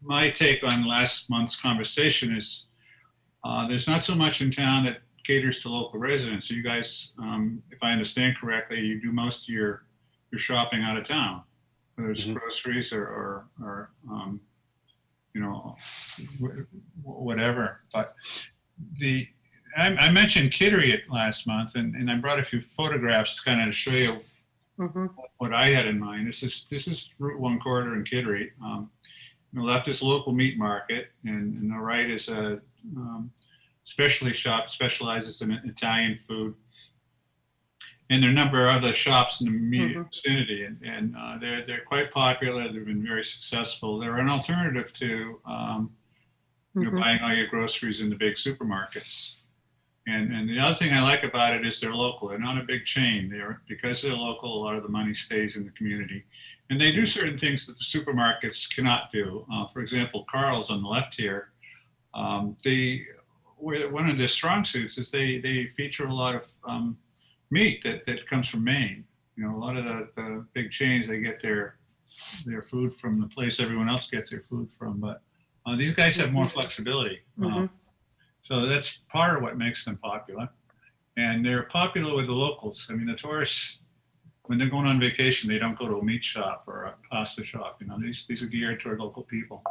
my take on last month's conversation is there's not so much in town that caters to local residents. So you guys, if I understand correctly, you do most of your shopping out of town, whether it's groceries or whatever. But I mentioned Kittery last month, and I brought a few photographs to kind of show you what I had in mind. This is Route 1 corridor in Kittery. On the left is a local meat market, and on the right is a specialty shop specializes in Italian food. And there are a number of other shops in the immediate vicinity, and they're quite popular. They've been very successful. They're an alternative to buying all your groceries in the big supermarkets. And the other thing I like about it is they're local. They're not a big chain. Because they're local, a lot of the money stays in the community. And they do certain things that the supermarkets cannot do. For example, Carl's on the left here, one of their strong suits is they feature a lot of meat that comes from Maine. A lot of the big chains, they get their food from the place everyone else gets their food from. But these guys have more flexibility. So that's part of what makes them popular. And they're popular with the locals. I mean, the tourists, when they're going on vacation, they don't go to a meat shop or a pasta shop. These are geared toward local people.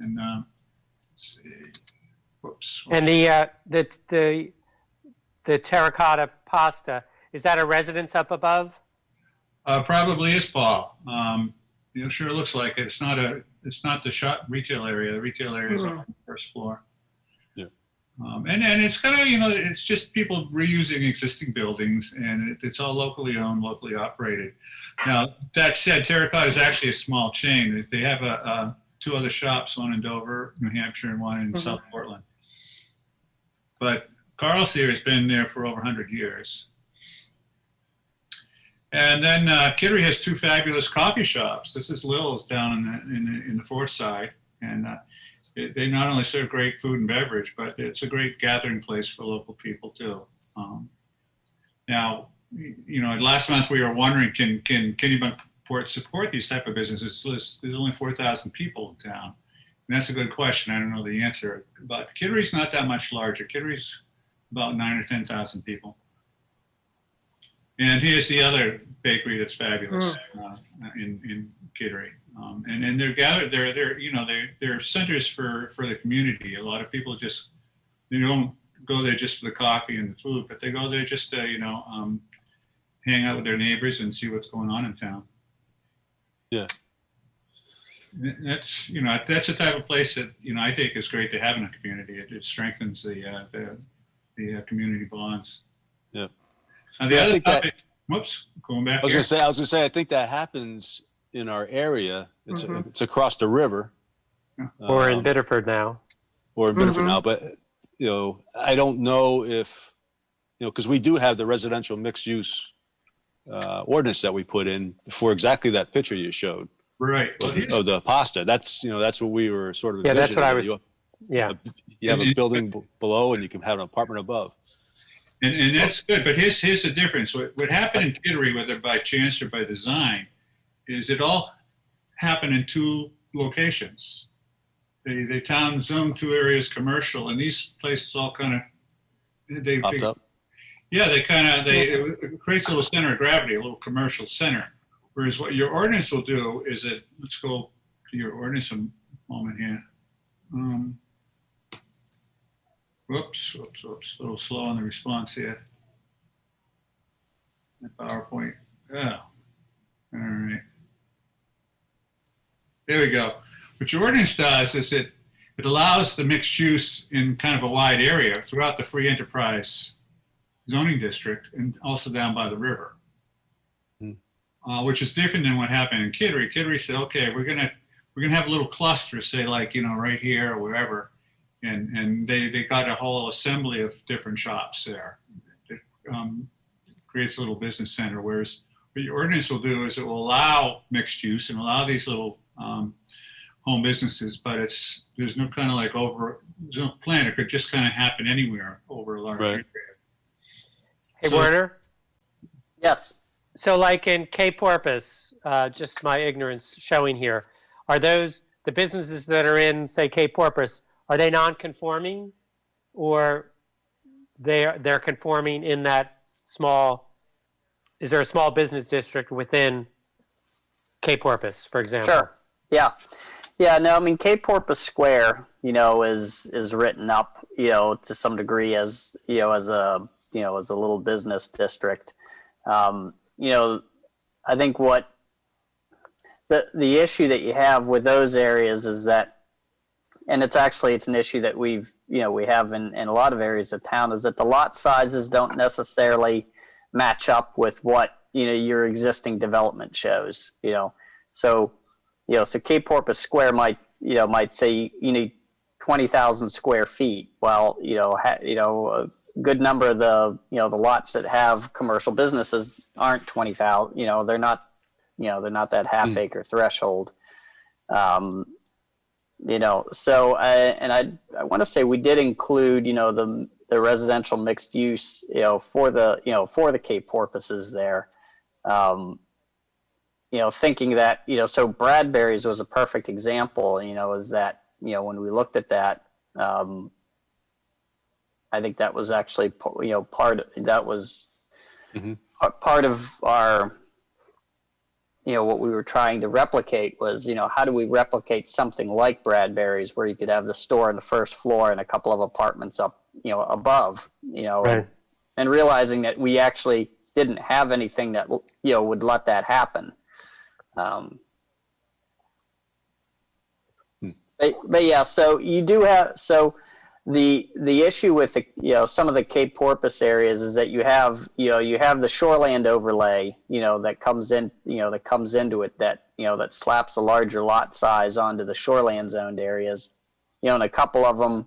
And let's see. Whoops. And the terracotta pasta, is that a residence up above? Probably is, Paul. Sure looks like it. It's not the shop retail area. The retail area is on the first floor. Yeah. And it's kind of, it's just people reusing existing buildings, and it's all locally owned, locally operated. Now, that said, Terracotta is actually a small chain. They have two other shops, one in Dover, New Hampshire, and one in South Portland. But Carl's here has been there for over 100 years. And then Kittery has two fabulous coffee shops. This is Lil's down in the Forth side. And they not only serve great food and beverage, but it's a great gathering place for local people too. Now, last month we were wondering, can Kennebunkport support these type of businesses? There's only 4,000 people in town. And that's a good question. I don't know the answer. But Kittery's not that much larger. Kittery's about 9,000 or 10,000 people. And here's the other bakery that's fabulous in Kittery. And they're gathered. They're centers for the community. A lot of people they don't go there just for the coffee and the food, but they go there just to hang out with their neighbors and see what's going on in town. Yeah. That's the type of place that I think is great to have in a community. It strengthens the community bonds. Yeah. Now the I other think that- topic. Whoops, going back. I was gonna say, I think that happens in our area. It's across the river. Or in Biddeford now. Or in Biddeford now, but I don't know if because we do have the residential mixed use ordinance that we put in for exactly that picture you showed. Right. Of the pasta. That's what we were sort of. Yeah, that's what I envisioning. was. Yeah. You have a building below, and you can have an apartment above. And that's good, but here's the difference. What happened in Kittery, whether by chance or by design, is it all happened in two locations. The town zoned two areas commercial, and these places all kind of Popped up. Yeah, it creates a little center of gravity, a little commercial center. Whereas what your ordinance will do is let's go to your ordinance a moment here. Whoops, a little slow on the response here. The PowerPoint. Oh, all right. There we go. What your ordinance does is it allows the mixed use in kind of a wide area throughout the free enterprise zoning district and also down by the river, which is different than what happened in Kittery. Kittery said, okay, we're gonna have a little cluster, say like right here or wherever. And they got a whole assembly of different shops there. It creates a little business center, whereas what your ordinance will do is it will allow mixed use and allow these little home businesses, but there's no kind of there's no plan. It could just kind of happen anywhere over a large area. Hey, Werner. Yes. So like in Cape Porpoise, just my ignorance showing here, are those the businesses that are in, say, Cape Porpoise, are they non-conforming, or they're conforming in that small? Is there a small business district within Cape Porpoise, for example? Sure. Yeah. No, I mean Cape Porpoise Square, is written up, to some degree as as a little business district. I think what the issue that you have with those areas is that. And it's an issue that we have in a lot of areas of town, is that the lot sizes don't necessarily match up with what, your existing development shows, So Cape Porpoise Square might say you need 20,000 square feet. Well, a good number of the lots that have commercial businesses aren't 20,000, they're not that half acre threshold. So I want to say we did include, the residential mixed use, for the Cape Porpoises there, thinking that, so Bradbury's was a perfect example, is that, when we looked at that, I think that was actually, part of our, what we were trying to replicate was, how do we replicate something like Bradbury's, where you could have the store on the first floor and a couple of apartments up, above, Right. and realizing that we actually didn't have anything that, would let that happen. But yeah, so you do have, the issue with some of the Cape Porpoise areas is that you have the shoreland overlay, that comes into it, that slaps a larger lot size onto the shoreland zoned areas, and a couple of them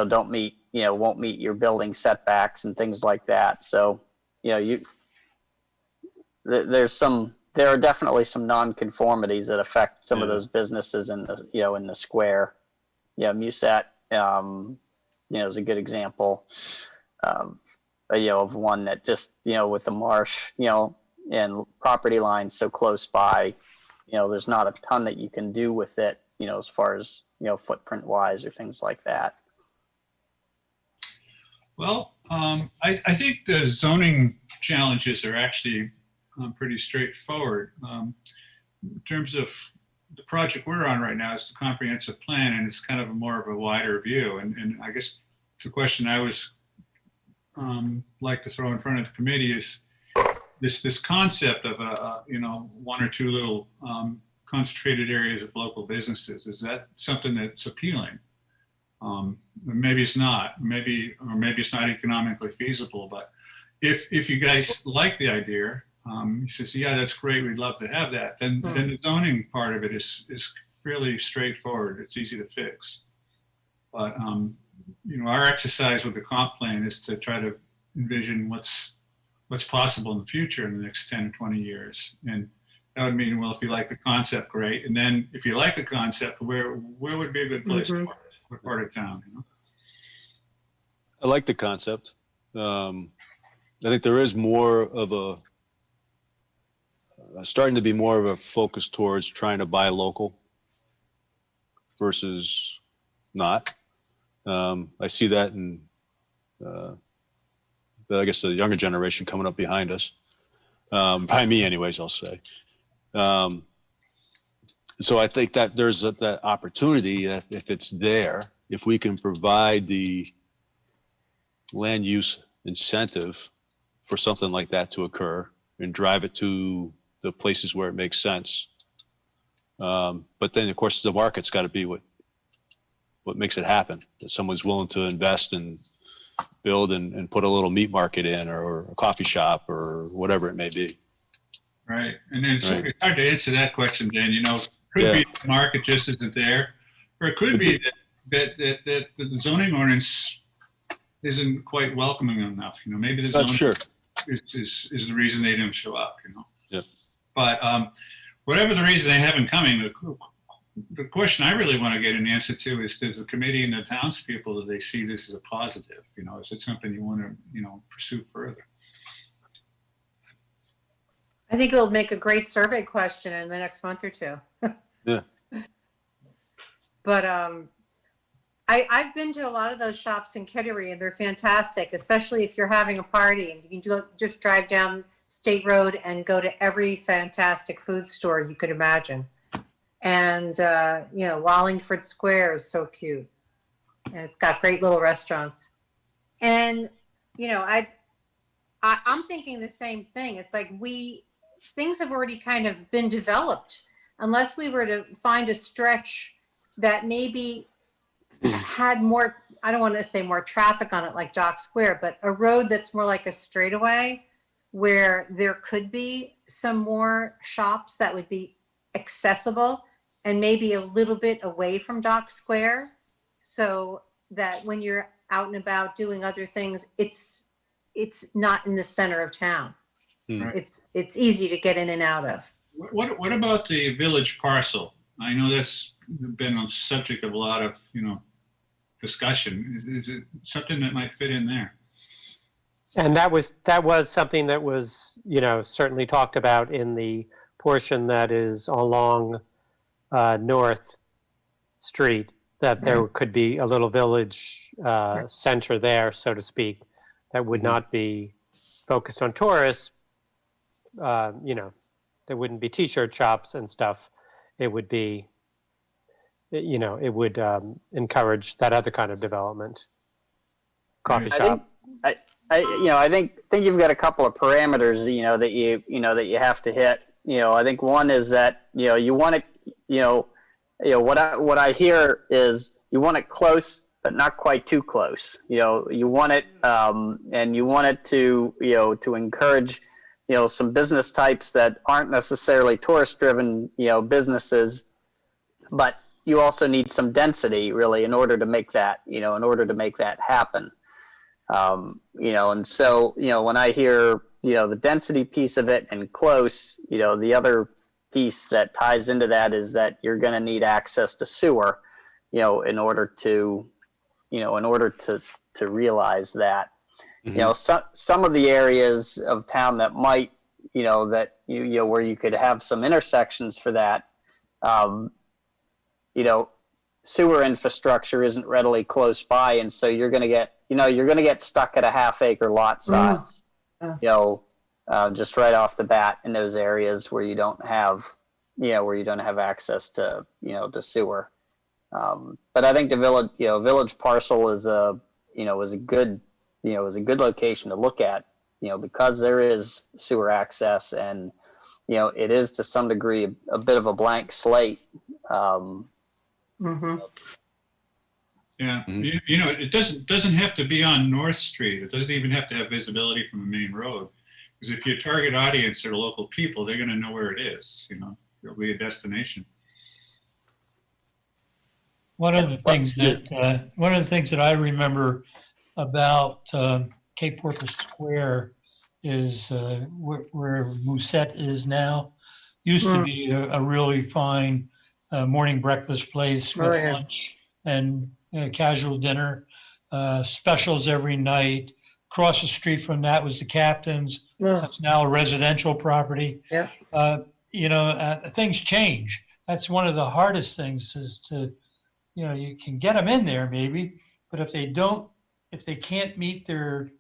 don't meet, won't meet your building setbacks and things like that. So, there are definitely some nonconformities that affect some of those businesses in the square. Yeah, Musat, is a good example. Of one that just, with the marsh, and property lines so close by, there's not a ton that you can do with it, as far as, footprint wise or things like that. Well, I think the zoning challenges are actually pretty straightforward. In terms of the project we're on right now, is the comprehensive plan, and it's kind of more of a wider view. And I guess the question I was like to throw in front of the committee is this concept of one or two little concentrated areas of local businesses. Is that something that's appealing? Maybe it's not. Maybe it's not economically feasible. But if you guys like the idea, he says, yeah, that's great. We'd love to have that. Then the zoning part of it is fairly straightforward. It's easy to fix. But our exercise with the comp plan is to try to envision what's possible in the future in the next 10 or 20 years. And that would mean, well, if you like the concept, great. And then if you like the concept, where would be a good place for it? What part of town? I like the concept. I think there is more of starting to be more of a focus towards trying to buy local versus not. I see that in, I guess, the younger generation coming up behind us, behind me anyways, I'll say. So I think that there's that opportunity, if it's there, if we can provide the land use incentive for something like that to occur and drive it to the places where it makes sense. But then, of course, the market's got to be what makes it happen, that someone's willing to invest and build and put a little meat market in, or a coffee shop, or whatever it may be. Right. And then it's hard to answer that question, Dan. Could be the market just isn't there, or it could be that the zoning ordinance isn't quite welcoming enough. Maybe the zoning is the reason they didn't show up. Yeah. But whatever the reason they haven't coming, the question I really want to get an answer to is: does the committee and the townspeople, do they see this as a positive? Is it something you want to pursue further? I think it'll make a great survey question in the next month or two. Yeah. But I've been to a lot of those shops in Kittery, and they're fantastic, especially if you're having a party and you can just drive down State Road and go to every fantastic food store you could imagine. And, Wallingford Square is so cute, and it's got great little restaurants. And, I'm thinking the same thing. It's like things have already kind of been developed, unless we were to find a stretch that maybe had more, I don't want to say more traffic on it like Dock Square, but a road that's more like a straightaway where there could be some more shops that would be accessible and maybe a little bit away from Dock Square, so that when you're out and about doing other things, it's not in the center of town. Hmm. It's easy to get in and out of. What about the Village Parcel? I know that's been a subject of a lot of discussion. Is it something that might fit in there? And that was something that was, certainly talked about in the portion that is along North Street, that there could be a little village center there, so to speak, that would not be focused on tourists. There wouldn't be T-shirt shops and stuff. It would be, it would encourage that other kind of development. Coffee shop. I think you've got a couple of parameters, that you have to hit. I think one is that, you want it, what I hear is you want it close, but not quite too close. You want it, and you want it to, to encourage, some business types that aren't necessarily tourist driven, businesses, but you also need some density really in order to make that, happen. And so, when I hear, the density piece of it and close, the other piece that ties into that is that you're going to need access to sewer, in order to, in order to realize that, Mhm. some of the areas of town that might, where you could have some intersections for that, um, sewer infrastructure isn't readily close by, and so you're going to get stuck at a half-acre lot size, just right off the bat in those areas where you don't have, access to, to sewer. But I think the village parcel is a good, is a good location to look at, because there is sewer access, and it is to some degree a bit of a blank slate. Mhm. Yeah, Mhm. it doesn't have to be on North Street. It doesn't even have to have visibility from the main road. Because if your target audience are local people, they're going to know where it is. It'll be a destination. One of the things that I remember about Cape Porpoise Square is where Musette is now. Used to be a really fine morning breakfast place with Oh, yeah. lunch and casual dinner, specials every night. Across the street from that was the Captain's. Ugh. That's now a residential property. Yeah. Things change. That's one of the hardest things is to, you can get them in there maybe, but if they can't meet their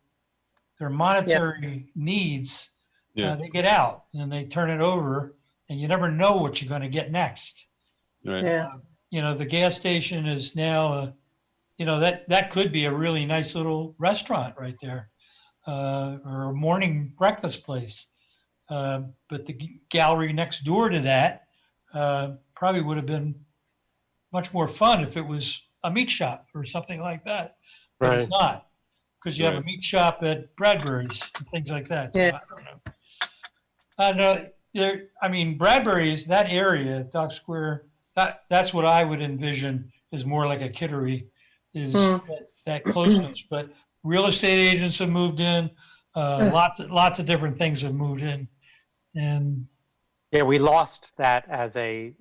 monetary needs, Yeah. they get out and they turn it over, and you never know what you're going to get next. Right. Yeah. The gas station is now, that could be a really nice little restaurant right there, or a morning breakfast place. But the gallery next door to that probably would have been much more fun if it was a meat shop or something like that. But it's not, because you have a Right. meat shop at Bradbury's and things like that. So Yeah. I don't know. Bradbury's, that area, Dock Square, that's what I would envision is more like a Kittery, is that closeness. But real estate agents have moved in. Lots of different things have moved in, and Yeah, we lost that as a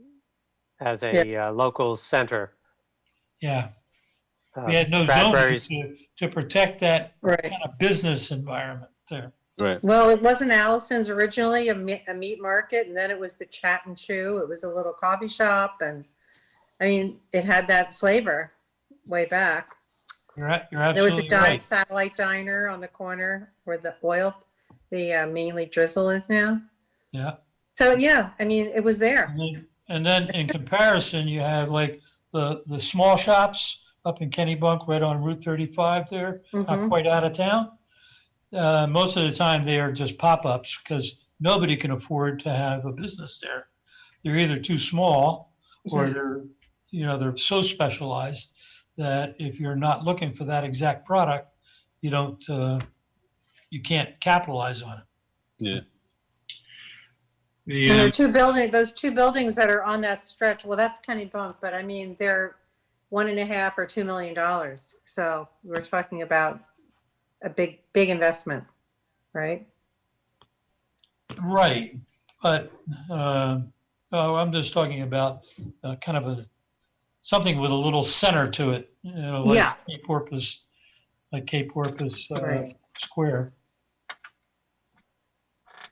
local center. yeah, we had no zoning Bradbury's, to protect that Right. kind of business environment there. Right. Well, it wasn't Allison's originally a meat market, and then it was the Chat and Chew. It was a little coffee shop, and it had that flavor way back. You're There was a absolutely right. satellite diner on the corner where the mainly drizzle is now. Yeah. So yeah, it was there. And then in comparison, you have like the small shops up in Kennebunk, right on Route 35 there, not Mhm. quite out of town. Most of the time they are just pop-ups because nobody can afford to have a business there. They're either too small or they're so specialized that if you're not looking for that exact product, you can't capitalize on it. Yeah. The, And there are those two buildings that are on that stretch. Well, that's Kennebunk, but they're $1.5 or $2 million. So we're talking about a big investment, right? Right, but I'm just talking about kind of something with a little center to it, like Yeah. Cape Porpoise, Right. Square.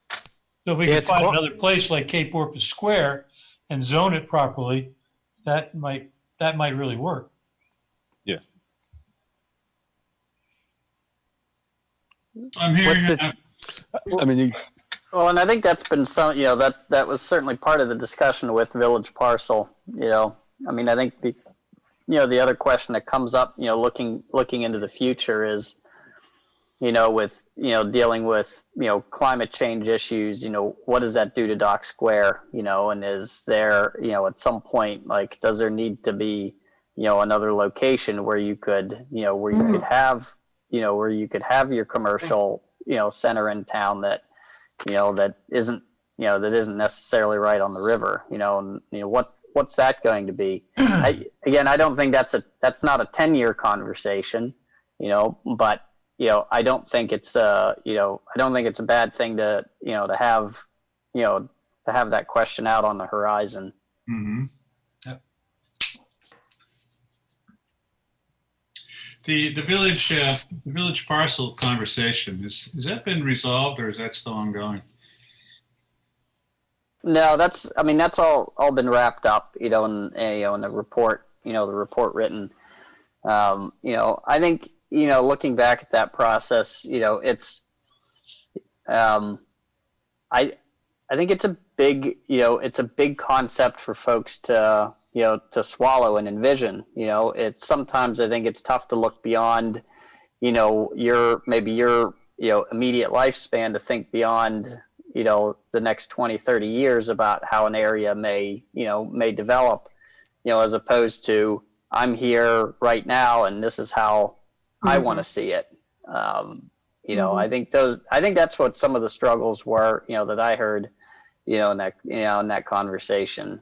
So if we Yeah, can it's find cool. another place like Cape Porpoise Square and zone it properly, that might really work. Yeah. I'm hearing, What's the- I mean, Well, and I think that's been that was certainly part of the discussion with Village Parcel. I think the other question that comes up, looking into the future is, with dealing with climate change issues, what does that do to Dock Square? And is there at some point, like, does there need to be another location where you could have your commercial center in town that isn't necessarily right on the river, and what's that going to be? I don't think that's not a 10-year conversation, but I don't think it's a bad thing to have that question out on the horizon. Mhm. Yep. The village parcel conversation, has that been resolved or is that still ongoing? No, that's, I mean, that's all been wrapped up, in the report, the report written. I think, looking back at that process, it's, I think it's a big concept for folks to, to swallow and envision. It's sometimes I think it's tough to look beyond, your immediate lifespan to think beyond, the next 20, 30 years about how an area may develop, as opposed to I'm here right now and this is how I want to see it. I think that's what some of the struggles were, that I heard, in that conversation.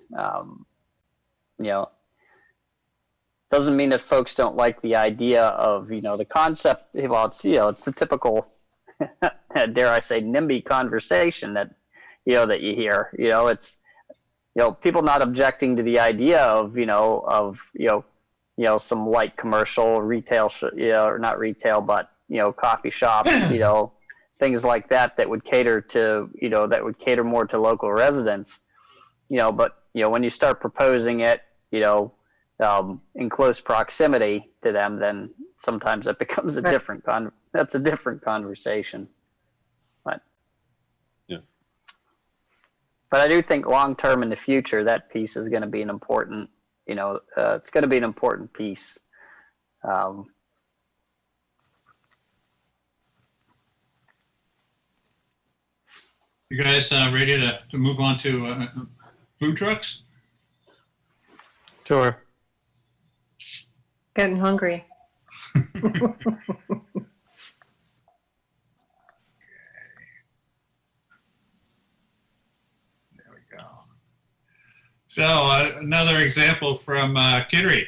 Doesn't mean that folks don't like the idea of, the concept. Well, it's the typical, dare I say, NIMBY conversation that you hear. It's, people not objecting to the idea of, some light commercial retail, or not retail, but coffee shops, things like that would cater to, more to local residents, but when you start proposing it, in close proximity to them, then sometimes it becomes that's a different conversation. But yeah, but I do think long term in the future, that piece is going to be an important, it's going to be an important piece. You guys ready to move on to food trucks? Sure. Getting hungry. There we go. So another example from Kittery.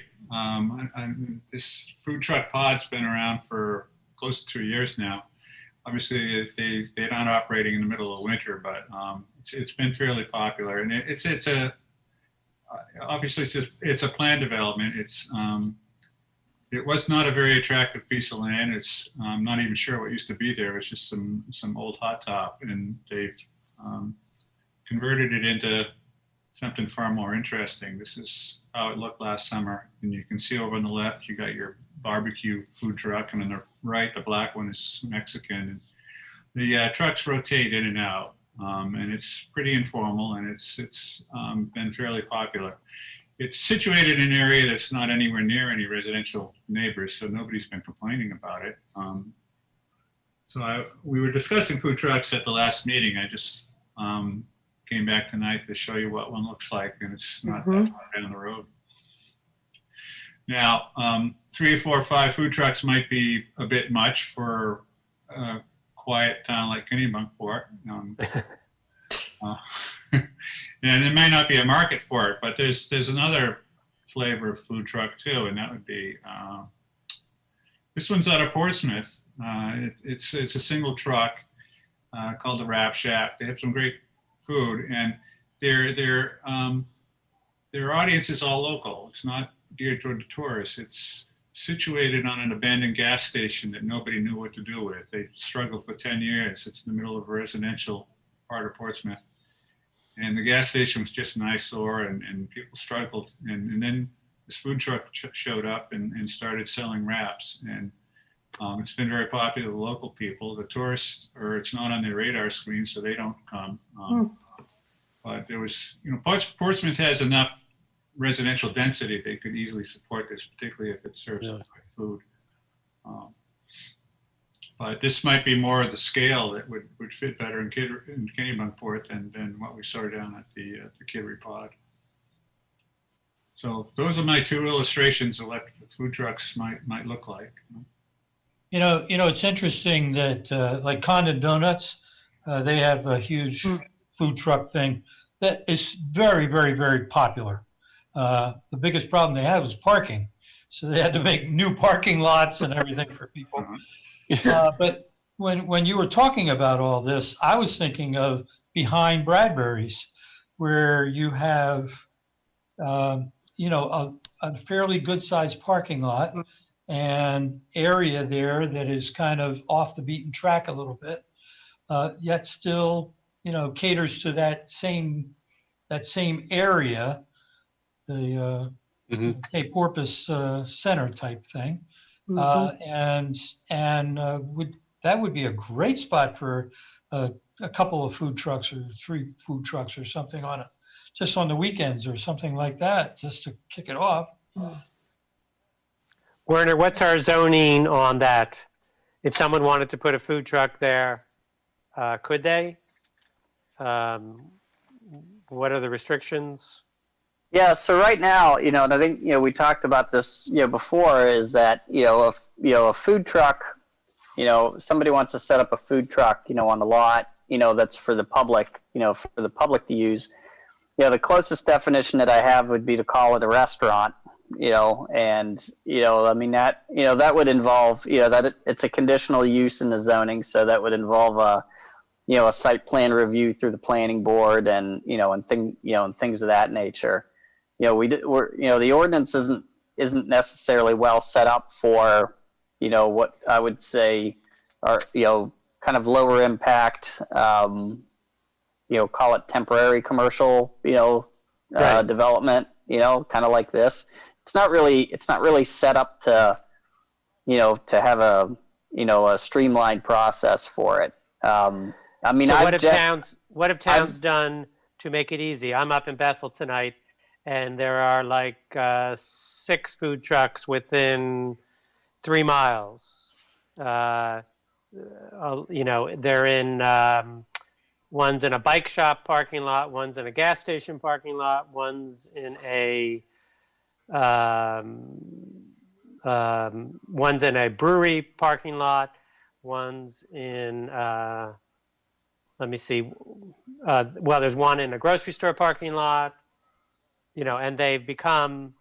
This food truck pod's been around for close to 2 years now. Obviously, they're not operating in the middle of winter, but it's been fairly popular, and it's a planned development. It was not a very attractive piece of land. It's not even sure what used to be there. It's just some old hot top, and they've converted it into something far more interesting. This is how it looked last summer, and you can see over on the left you got your barbecue food truck, and on the right the black one is Mexican. The trucks rotate in and out, and it's pretty informal, and it's been fairly popular. It's situated in an area that's not anywhere near any residential neighbors, so nobody's been complaining about it. We were discussing food trucks at the last meeting. I just came back tonight to show you what one looks like, and it's not that far down the road. Now, 3, 4, 5 food trucks might be a bit much for a quiet town like Kennebunkport. And there may not be a market for it, but there's another flavor of food truck too, and that would be this one's out of Portsmouth. It's a single truck called the Wrap Shack. They have some great food, and their audience is all local. It's not geared toward the tourists. It's situated on an abandoned gas station that nobody knew what to do with. They struggled for 10 years. It's in the middle of a residential part of Portsmouth. And the gas station was just an eyesore, and people struggled. And then this food truck showed up and started selling wraps. And it's been very popular with local people. The tourists, it's not on their radar screen, so they don't come. But there was, Portsmouth has enough residential density, they could easily support this, particularly if it serves food. But this might be more of the scale that would fit better in Kennebunkport than what we saw down at the Kittery Pod. So those are my 2 illustrations of what food trucks might look like. It's interesting that like Condon Donuts, they have a huge food truck thing that is very, very, very popular. The biggest problem they have is parking. So they had to make new parking lots and everything for people. But when you were talking about all this, I was thinking of behind Bradbury's, where you have, a fairly good sized parking lot. and area there that is kind of off the beaten track a little bit, yet still, caters to that same area, the Cape Porpoise Center type thing. That would be a great spot for a couple of food trucks or 3 food trucks or something just on the weekends or something like that, just to kick it off. Werner, what's our zoning on that? If someone wanted to put a food truck there, could they? What are the restrictions? Yeah, so right now, and I think, we talked about this, before, is that, a food truck, somebody wants to set up a food truck, on the lot, that's for the public, to use. The closest definition that I have would be to call it a restaurant, and, I mean, that would involve, it's a conditional use in the zoning. So that would involve a site plan review through the planning board and, and things of that nature. The ordinance isn't necessarily well set up for, what I would say are, kind of lower impact, call it temporary commercial, Right. development, kind of like this. It's not really set up to, to have a streamlined process for it. I mean, So what have towns done to make it easy? I'm up in Bethel tonight, and there are like 6 food trucks within 3 miles. They're in one's in a bike shop parking lot, one's in a gas station parking lot, one's in a brewery parking lot, one's in let me see. Well, there's one in a grocery store parking lot, and they've become,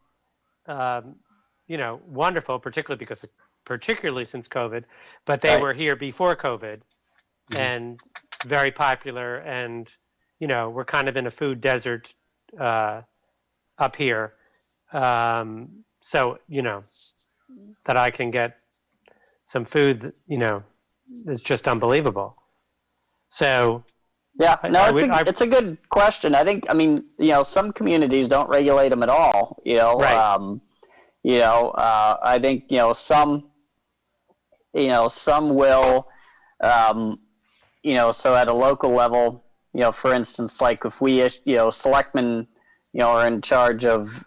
wonderful, particularly since COVID, but they Right. were here before COVID and very popular. And, we're kind of in a food desert up here. So, that I can get some food, is just unbelievable. So Yeah, no, it's a good question. I think, some communities don't regulate them at all. Right. I think some will. So at a local level, for instance, like if we, selectmen, are in charge of,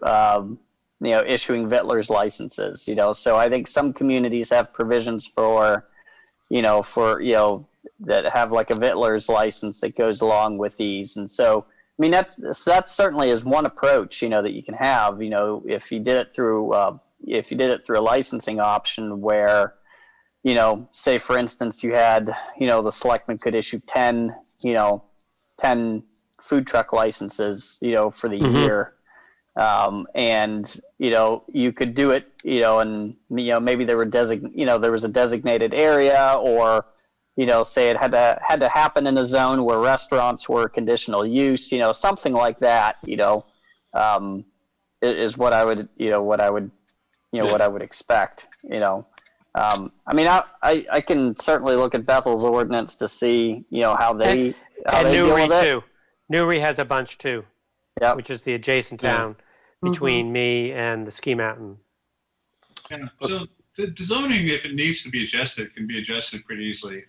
issuing Vittler's licenses. So I think some communities have provisions for, that have like a Vittler's license that goes along with these. And so, that certainly is one approach, that you can have, if you did it through a licensing option where, say for instance, you had, the selectmen could issue 10 food truck licenses, for the year. And, you could do it, and, maybe there was a designated area, or, say it had to happen in a zone where restaurants were conditional use, something like that, is what I would expect, I can certainly look at Bethel's ordinance to see, how they deal Newry with it. too. Newry has a bunch too, Yep. which is the adjacent town between me and the ski mountain. Yeah. So the zoning, if it needs to be adjusted, can be adjusted pretty easily.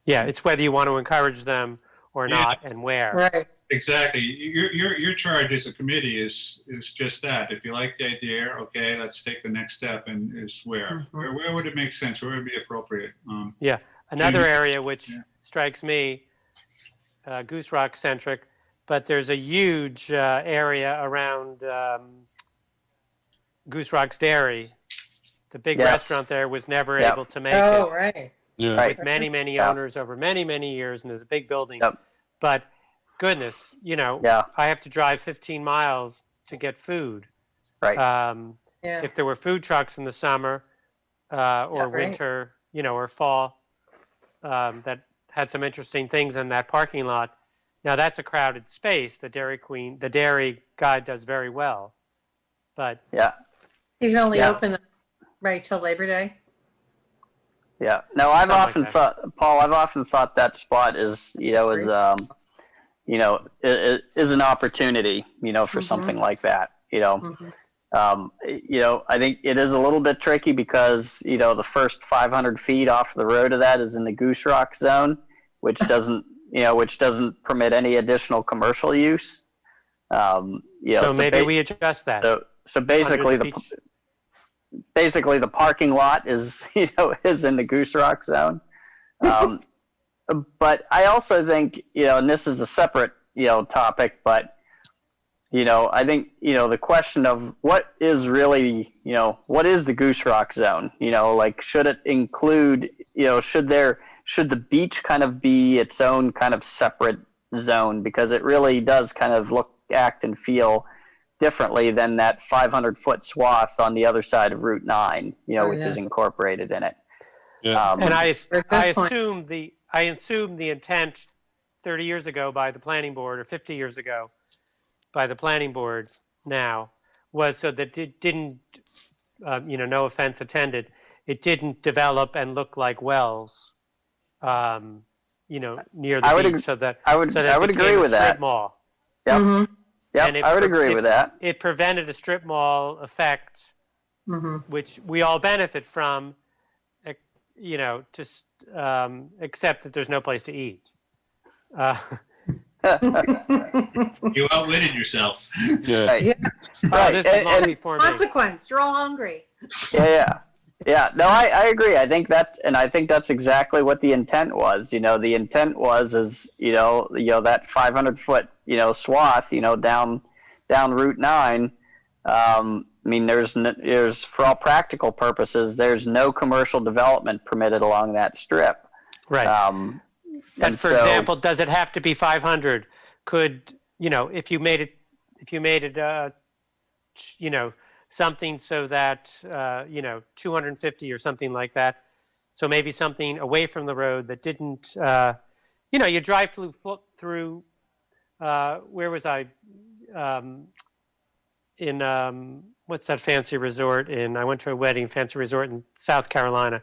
Yeah, it's whether you want to encourage them or Yeah. not, and where. Right. Exactly. Your charge as a committee is just that. If you like the idea, okay, let's take the next step, and is where would it make sense? Where would be appropriate? Another area which Yeah. strikes me, Goose Rock centric, but there's a huge area around Goose Rock's Dairy. The big Yes. restaurant there was never Yep. able to make Oh, it. right. Yeah. Right. With many Yeah. owners over many years, and there's a big building. Yep. But goodness, Yeah. I have to drive 15 miles to get food. Right. Yeah. If there were food trucks in the summer or right. winter, or fall, that had some interesting things in that parking lot. Now that's a crowded space. The Dairy guy does very well, but Yeah. He's only Yeah. open Right, till Labor Day? Yeah. No, I've Something like often that. thought, Paul, I've often thought that spot is, is an opportunity, for Mhm. something like that, Mhm. I think it is a little bit tricky because, the first 500 feet off the road of that is in the Goose Rock zone, which doesn't permit any additional commercial use. So maybe we adjust that. So basically Under the beach. basically the parking lot is, is in the Goose Rock zone. But I also think, and this is a separate, topic, but, I think, the question of what is really, what is the Goose Rock zone? Like, should it include, should the beach kind of be its own kind of separate zone? Because it really does kind of look, act, and feel differently than that 500-foot swath on the other side of Route 9, which is incorporated in it. Yeah. And I Good point. assume the intent 30 years ago by the planning board, or 50 years ago by the planning board now, was so that it didn't, no offense intended, it didn't develop and look like wells, near the I would beach, ag- so that I would it agree became a with strip that. mall. Yep. Mhm. Yep, And I would agree with that. It prevented a strip mall effect, Mhm. which we all benefit from, just except that there's no place to eat. You outwitted yourself. Yeah. Right. Yeah. Right. This is long And- before me. Consequence, you're all hungry. Yeah. No, I agree. I think that's exactly what the intent was. The intent was that 500-foot, swath, down Route 9. There's for all practical purposes, there's no commercial development permitted along that strip. Right. But And for so- example, does it have to be 500? Could, if you made it, something so that, 250 or something like that. So maybe something away from the road that didn't, you drive through, where was I? In, what's that fancy resort I went to a wedding, fancy resort in South Carolina.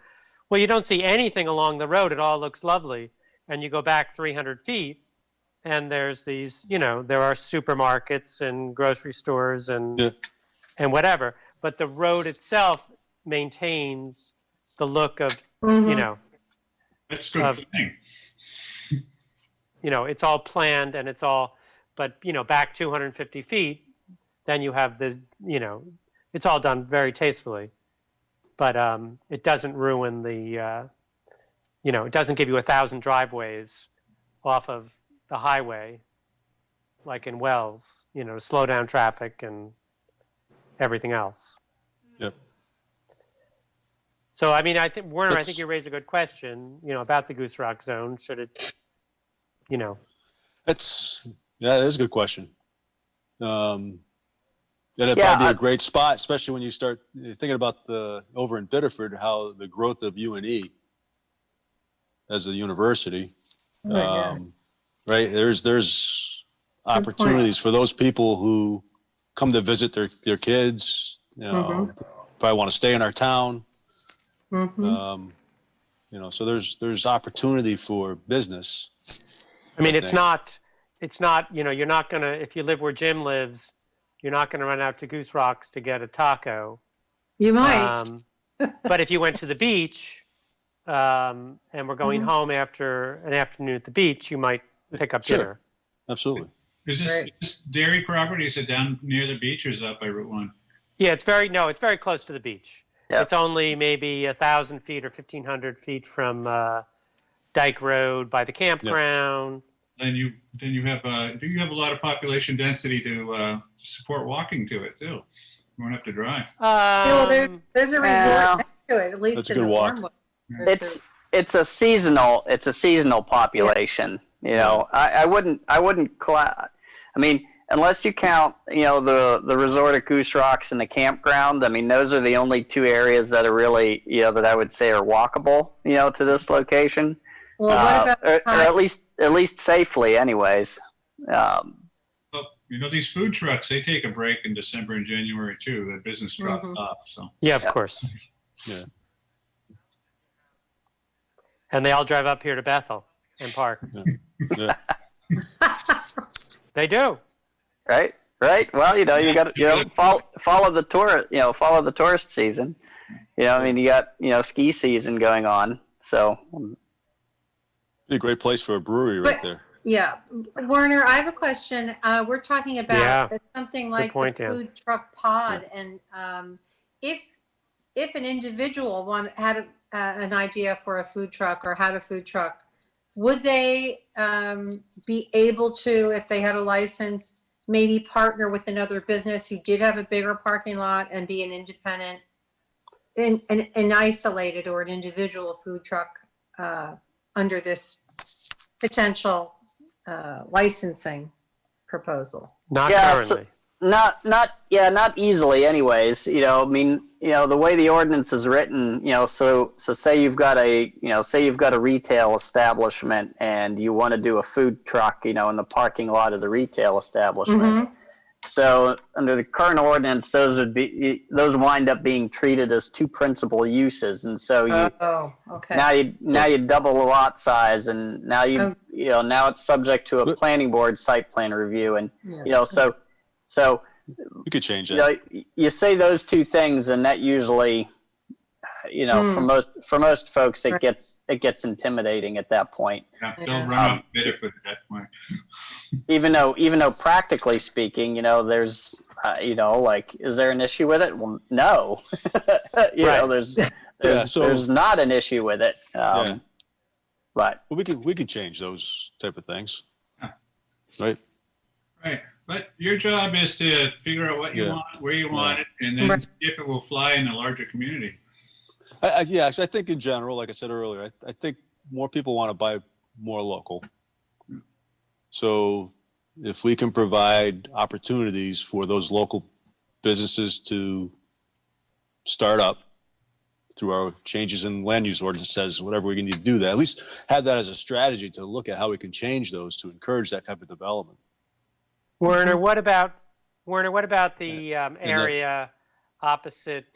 Well, you don't see anything along the road. It all looks lovely. And you go back 300 feet and there's these, there are supermarkets and grocery stores and whatever. But the road itself maintains the look of, That's good thing. it's all planned and it's all, but, back 250 feet, then you have this, it's all done very tastefully. But it doesn't ruin the, it doesn't give you 1,000 driveways off of the highway, like in Wells, to slow down traffic and everything else. Yep. So, I think, Werner, I think you raised a good question, about the Goose Rock zone. Should it, That is a good question. That'd probably be a great spot, especially when you start thinking about over in Biddeford, how the growth of UNE as a university, right? There's opportunities for those people who come to visit their kids. Probably want to stay in our town. So there's opportunity for business. it's not, you're not gonna, if you live where Jim lives, you're not going to run out to Goose Rocks to get a taco. You might. But if you went to the beach and we're going home after an afternoon at the beach, you might pick up dinner. Absolutely. Is this dairy property, is it down near the beach or is it up by Route 1? Yeah, it's very close to the beach. Yeah. It's only maybe 1,000 feet or 1,500 feet from Dyke Road by the campground. Then you have do you have a lot of population density to support walking to it too? You won't have to drive. Well, there's a resort next to it, at least That's a in good the walk. warm weather. It's a seasonal population. I wouldn't unless you count, the resort at Goose Rocks and the campground. Those are the only two areas that are really, that I would say are walkable, to this location. Well, what about or at least safely, anyways. Well, these food trucks, they take a break in December and January too. The business drops off. So Yeah, of course. Yeah. And they all drive up here to Bethel and park. Yeah. They do. Right. Well, you got follow the tour. Follow the tourist season. I mean, you got ski season going on. So Be a great place for a brewery right But- there. Yeah, Werner, I have a question. We're talking about Yeah. something like point, the Dan. food truck pod, and if an individual had an idea for a food truck or had a food truck, would they be able to, if they had a license, maybe partner with another business who did have a bigger parking lot and be an independent, an isolated or an individual food truck under this potential licensing proposal? Not Yeah, so- currently. not easily anyways. I mean, the way the ordinance is written, so say you've got a retail establishment and you want to do a food truck, in the parking lot of the retail establishment. Mhm. So under the current ordinance, those wind up being treated as two principal uses, and so Oh, okay. now you double the lot size, and now now it's subject to a planning board site plan review, and Yeah. so We could change that. you say those two things, and that usually, for most folks, it Right. gets intimidating at that point. Yeah, Yeah. they'll run out Bedford at that point. Even though practically speaking, there's, is there an issue with it? Well, no. Right. There's not an issue with it. But Well, we could change those type of things. Yeah. Right? Right. But your job is to figure out what you Yeah. want, where you want it, and then Right. see if it will fly in a larger community. I think in general, like I said earlier, I think more people want to buy more local. So if we can provide opportunities for those local businesses to start up through our changes in land use ordinances, whatever we need to do that, at least have that as a strategy to look at how we can change those to encourage that type of development. Werner, what about the area opposite,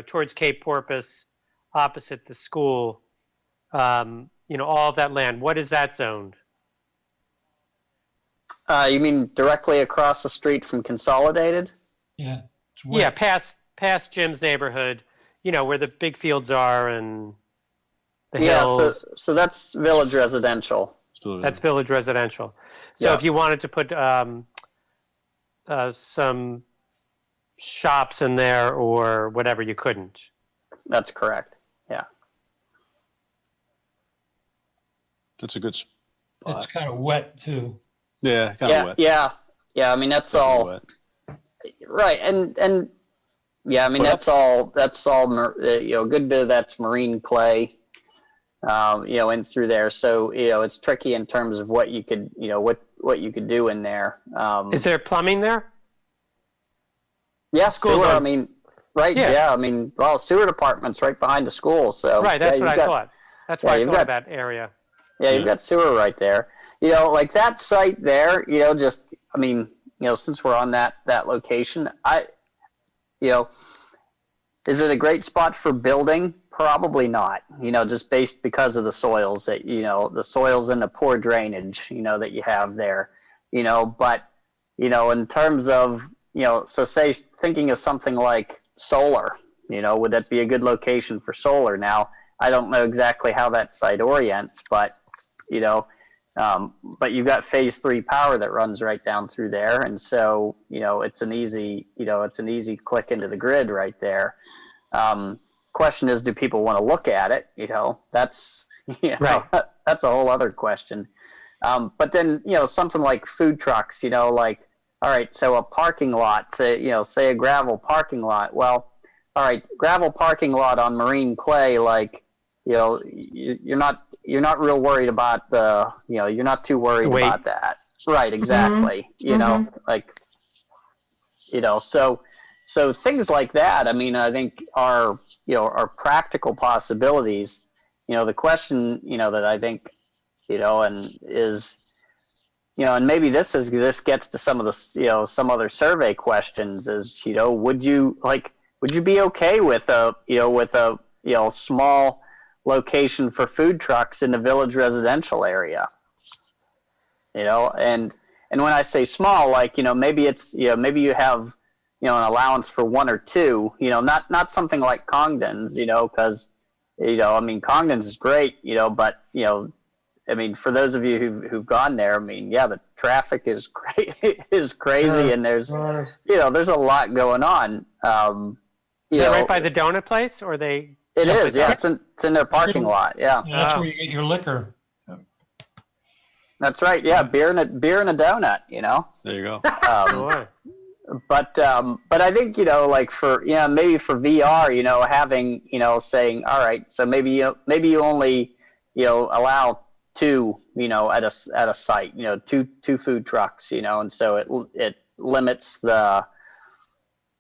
towards Cape Porpoise, opposite the school? All of that land. What is that zoned? you mean directly across the street from Consolidated? Yeah. It's Yeah, wet. past Jim's neighborhood. Where the big fields are and the Yeah, hills. so that's Village Residential. That's Village Residential. So Yeah. if you wanted to put some shops in there or whatever, you couldn't. That's correct. Yeah. That's a good spot. It's kind of wet too. Yeah, kind of wet. Yeah. I mean, that's Definitely all wet. right. And yeah, I mean, But that's all, a good bit of that's marine clay, in through there. So, it's tricky in terms of what you could, what you could do in there. Is there plumbing there? Yeah, School sewer, zone. I mean, right. Yeah. Yeah. I mean, well, sewer department's right behind the school. So Right, that's yeah, what I thought. That's why I you've thought got- of that area. Yeah, you've got sewer right there. Like that site there, since we're on that location, is it a great spot for building? Probably not, just based because of the soils that, the soils and the poor drainage, that you have there, but, in terms of, so say thinking of something like solar, would that be a good location for solar? Now, I don't know exactly how that site orients, but but you've got phase 3 power that runs right down through there. And so, it's an easy click into the grid right there. Question is, do people want to look at it? That's, Right. that's a whole other question. But then, something like food trucks, all right, so a parking lot, say a gravel parking lot. Well, all right, gravel parking lot on marine clay, you're not real worried about you're not too worried Weight. about that. Right, exactly. So things like that, I mean, I think are practical possibilities. The question, that I think, and is, and maybe this gets to some of the, some other survey questions is, would you would you be okay with a small location for food trucks in the village residential area? And when I say small, like, maybe it's, maybe you have, an allowance for one or two, not something like Congdon's, because, Congdon's is great, but, for those of you who've gone there, the traffic is is crazy, and there's there's a lot going on. Is that right by the donut place, or they? It is, yeah. It's in their parking lot, yeah. Yeah, that's where you get your liquor. That's right, yeah. Beer and a donut, There you go. But I think like for maybe for VR, having saying, all right, so maybe you only allow two at a site, two food trucks, and so it limits the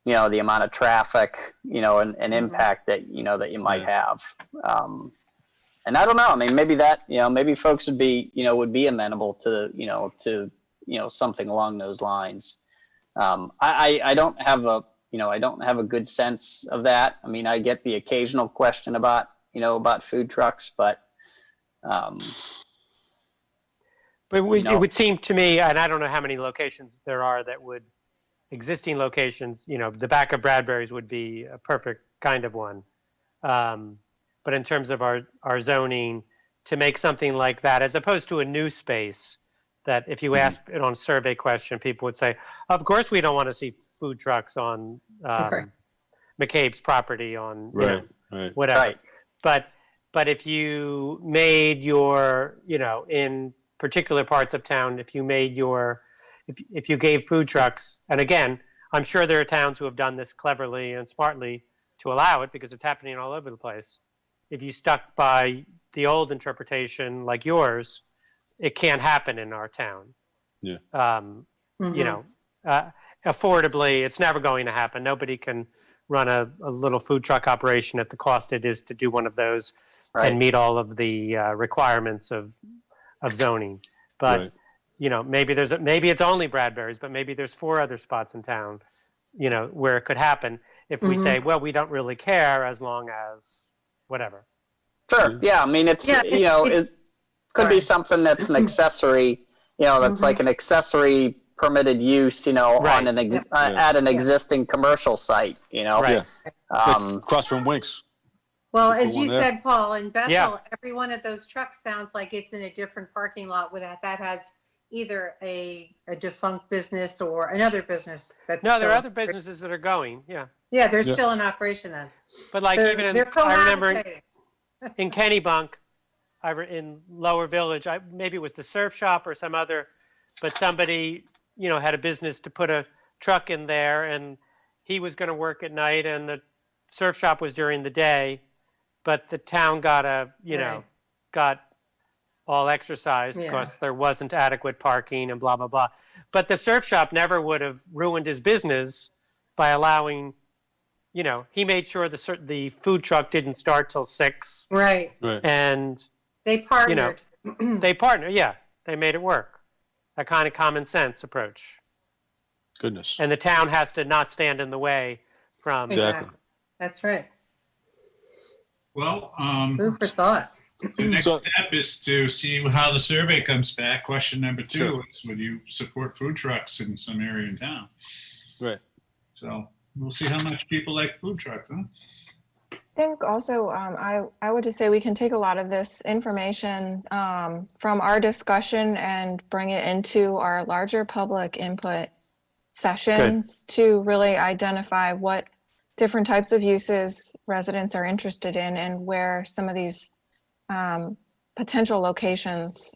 the amount of traffic and impact that that you might have. And I don't know, maybe that maybe folks would be amenable to something along those lines. I don't have a I don't have a good sense of that. I get the occasional question about about food trucks, but it would seem to me, and I don't know how many locations there are that would, existing locations, the back of Bradbury's would be a perfect kind of one. But in terms of our zoning, to make something like that, as opposed to a new space, that if you ask it on a survey question, people would say, of course we don't want to see food trucks on McCabe's property on Right. whatever. Right. But if you made your, in particular parts of town, if you made if you gave food trucks, and again, I'm sure there are towns who have done this cleverly and smartly to allow it because it's happening all over the place. If you stuck by the old interpretation like yours, it can't happen in our town. Yeah. Affordably, it's never going to happen. Nobody can run a little food truck operation at the cost it is to do one of those and meet all of the requirements of zoning. But maybe it's only Bradbury's, but maybe there's 4 other spots in town, where it could happen. If we say, well, we don't really care as long as whatever. Sure. Yeah. It could be something that's an accessory, that's like an accessory permitted use, on at an existing commercial site, Right. Across from Winks. Well, as you there. said, Paul, in Bethel, Yeah. every one of those trucks sounds like it's in a different parking lot that has either a defunct business or another business that's No, there are still- other businesses that are going. Yeah. Yeah, they're still in operation then. But like They're, even they're I remember cohabitating. in Kennebunk, in Lower Village, maybe it was the surf shop or some other, but somebody, had a business to put a truck in there, and he was going to work at night, and the surf shop was during the day, but the town got got all exercised because there wasn't adequate parking and blah, blah, blah. But the surf shop never would have ruined his business by allowing, he made sure the food truck didn't start till 6. Right. And They partnered. they partnered. Yeah, they made it work. A kind of common sense approach. Goodness. And the town has to not stand in the way from. Exactly. That's right. Well, Food for thought. the next So- step is to see how the survey comes back. Question number 2 Sure. is, would you support food trucks in some area in town? Right. So we'll see how much people like food trucks, huh? I think also, I would just say we can take a lot of this information from our discussion and bring it into our larger public input sessions to really identify what different types of uses residents are interested in and where some of these potential locations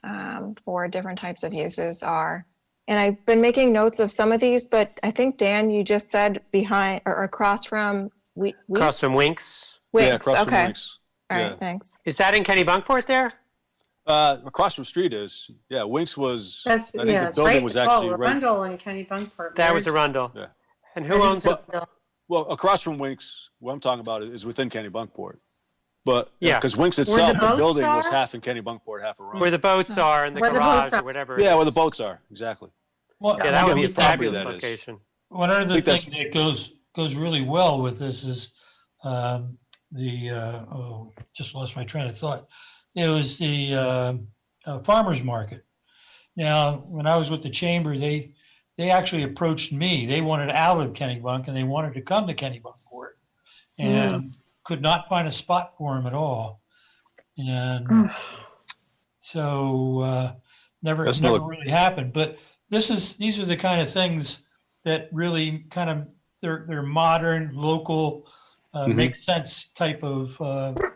for different types of uses are. And I've been making notes of some of these, but I think, Dan, you just said behind or across from Across from Winks. Yeah, Winks. across from Okay. Winks. All Yeah. right, thanks. Is that in Kennebunkport there? Across from street is. Yeah, Winks was. That's I think the it's building right. was It's actually called right. Arundel and Kennebunkport. That was Arundel. Yeah. And who owns it? Well, across from Winks, what I'm talking about is within Kennebunkport. But Yeah. because Winks the itself, the boats building was are? half in Kennebunkport, half around. Where the boats are and the Where the boats garage or are. whatever. it Yeah, where the is. boats are, exactly. Well, Yeah, that would be a Whose property fabulous that is. location. one other think thing that's- that goes goes really well with this is just lost my train of thought. It was the farmer's market. Now, when I was with the chamber, they actually approached me. They wanted out of Kennebunk and they wanted to come to Kennebunkport and could not find a spot for them at all. And so never really happened. But these are the kind of things that really kind of they're modern, local, make sense type of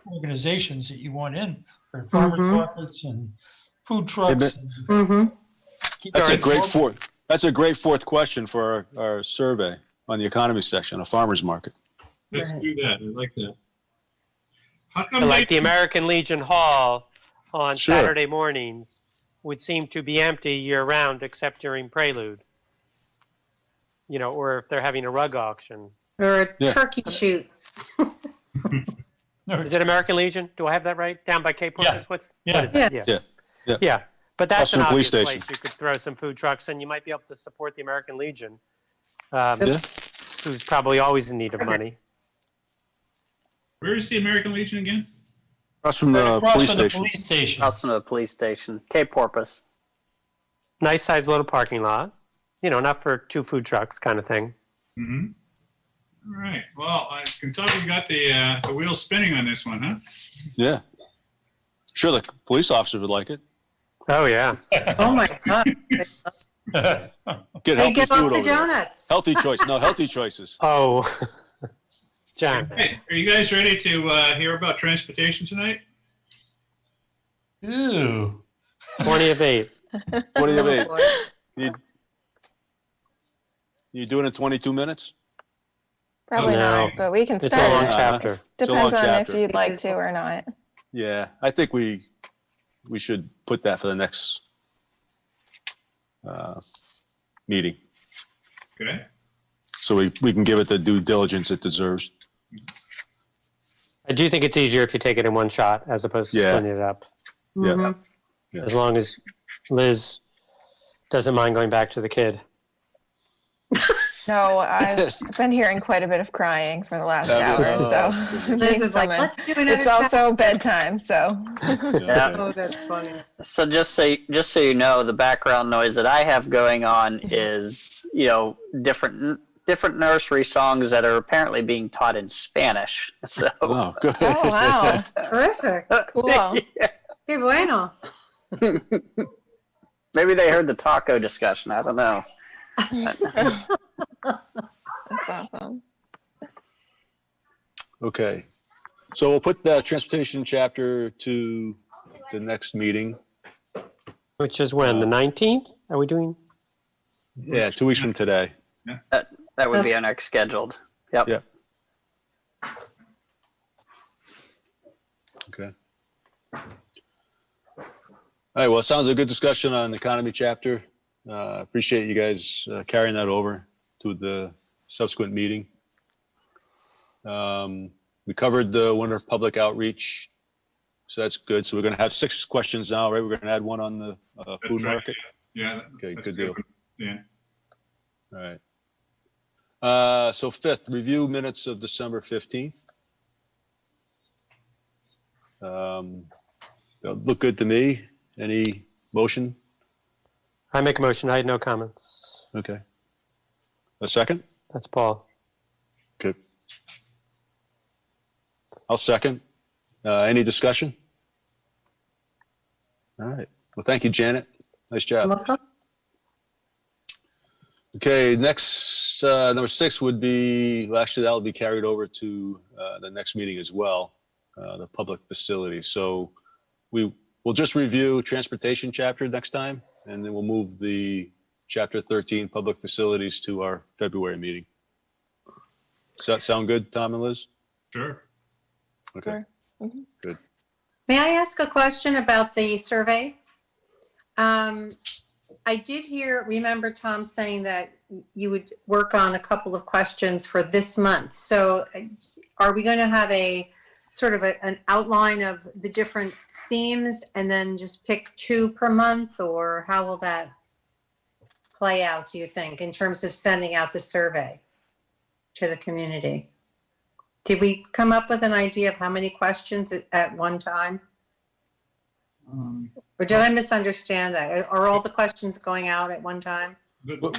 organizations that you want in, or farmers markets and food trucks. That's a great fourth question for our survey on the economy section, a farmer's market. Let's do that. I like that. How So come like the American Legion Hall on Sure. Saturday mornings would seem to be empty year round except during Prelude. Or if they're having a rug auction. Or a Yeah. turkey shoot. Is it American Legion? Do I have that right? Down by Cape Porpoise? What is that? Yeah. Yeah. But that's Across an from the police obvious station. place. You could throw some food trucks and you might be able to support the American Legion, Yeah. who's probably always in need of money. Where is the American Legion again? Across from the Across police from the station. police station. House in the police station, Cape Porpoise. Nice sized little parking lot. Not for 2 food trucks kind of thing. Mm-hmm. All right. Well, I can tell you got the wheels spinning on this one, huh? Yeah. Sure, the police officer would like it. Oh, yeah. Oh my God. Get They healthy give food up over the there. donuts. Healthy choice. No, healthy choices. Oh, John. Hey, are you guys ready to hear about transportation tonight? Ooh. 20 of 8. What do you mean? boy. You doing it in 22 minutes? Probably No. not, but we can It's a long start. chapter. It's a long Depends on chapter. if you'd like to or not. Yeah, I think we should put that for the next meeting, Okay. so we can give it the due diligence it deserves. I do think it's easier if you take it in one shot as opposed to Yeah. splitting it up. Yeah. Mhm. Yeah. As long as Liz doesn't mind going back to the kid. No, I've been hearing quite a bit of crying for the last Yeah. hour, Oh, so. Liz being is like, summoned. let's do another It's also chapter. bedtime, so. Yeah. Oh, that's funny. So just so you know, the background noise that I have going on is, different nursery songs that are apparently being taught in Spanish. So Oh, good. Oh, wow. Terrific. Cool. Qué bueno. maybe they heard the taco discussion. I don't know. That's awesome. Okay, so we'll put the transportation chapter to the next meeting. Which is when? The 19th? Are we doing? Yeah, 2 weeks from today. That would be our next scheduled. Yep. Yeah. Okay. All right, well, it sounds like a good discussion on the economy chapter. Appreciate you guys carrying that over to the subsequent meeting. We covered the winter public outreach, so that's good. So we're going to have 6 questions now, right? We're going to add one on the food That's right. market. Yeah. Okay, that's good deal. Yeah. All right. So 5th, review minutes of December 15th. They look good to me. Any motion? I make a motion. I had no comments. Okay. A second? That's Paul. Good. I'll second. Any discussion? All right. Well, thank you, Janet. Nice job. Okay, next, number 6 would be, well, actually, that'll be carried over to the next meeting as well, the public facility. So we'll just review transportation chapter next time, and then we'll move the chapter 13 public facilities to our February meeting. Does that sound good, Tom and Liz? Sure. Okay. Sure. Mhm. Good. May I ask a question about the survey? I did remember Tom saying that you would work on a couple of questions for this month. So are we going to have a sort of an outline of the different themes and then just pick 2 per month, or how will that play out, do you think, in terms of sending out the survey to the community. Did we come up with an idea of how many questions at one time? Or did I misunderstand that? Are all the questions going out at one time? The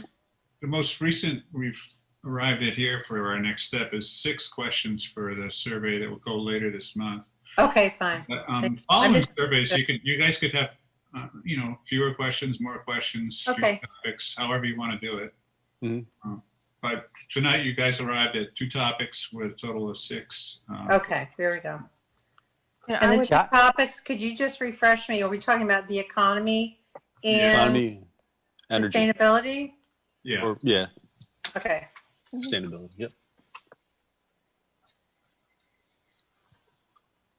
most recent we've arrived at here for our next step is 6 questions for the survey that will go later this month. Okay, fine. Following just- surveys, you guys could have, fewer questions, more questions, fewer Okay. topics, however you want to do it. Mhm. But tonight you guys arrived at 2 topics with a total of 6. Okay, there we go. And And I the would, two topics, could you just refresh me? Are we talking about the economy and Economy, energy, sustainability? Yeah. or, yeah, Okay, sustainability, yep.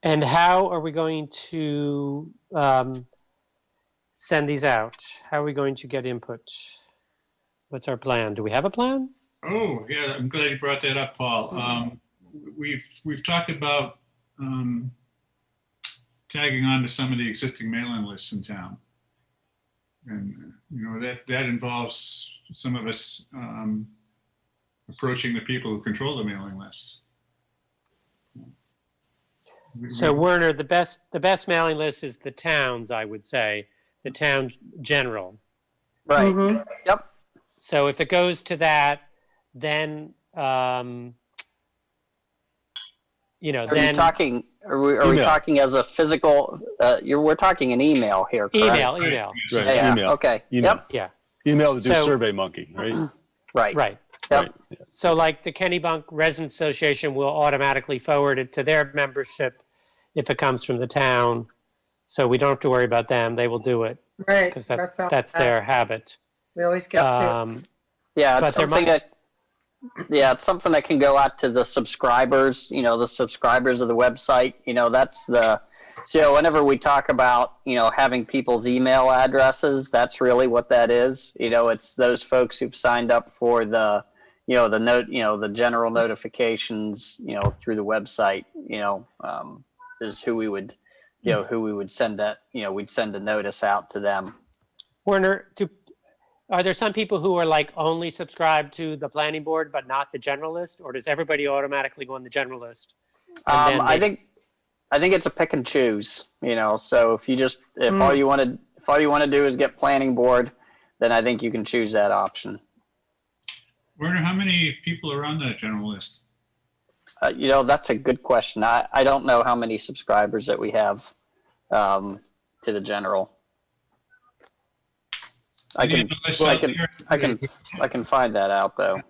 And how are we going to send these out? How are we going to get input? What's our plan? Do we have a plan? Oh, yeah, I'm glad you brought that up, Paul. We've talked about tagging on to some of the existing mailing lists in town. And, that involves some of us approaching the people who control the mailing lists. So Werner, the best mailing list is the towns, I would say, the town general. Right. Mhm. Yep. So if it goes to that, then Are you then talking? Are we Email. talking as a physical? We're talking an email here. Correct? email. Right, Yeah. email. Okay. Email. Yep. Yeah, Email to do So- Survey Monkey, right? Right. right. Yep. Right. Yeah. So like the Kennebunk Residents Association will automatically forward it to their membership if it comes from the town. So we don't have to worry about them. They will do it right. because that's all- their habit. We always get to, Yeah, But it's there something might- it's something that can go out to the subscribers, the subscribers of the website, so whenever we talk about, having people's email addresses, that's really what that is. It's those folks who've signed up for the, the general notifications, through the website, is who we would, send that, we'd send a notice out to them. Werner, are there some people who are like only subscribed to the planning board but not the general list, or does everybody automatically go on the general list? And then I they think it's a pick and choose, so if all you want to do is get planning board, then I think you can choose that option. Werner, how many people are on the general list? That's a good question. I don't know how many subscribers that we have to the general. I Any can of the lists out there? I can find that out though.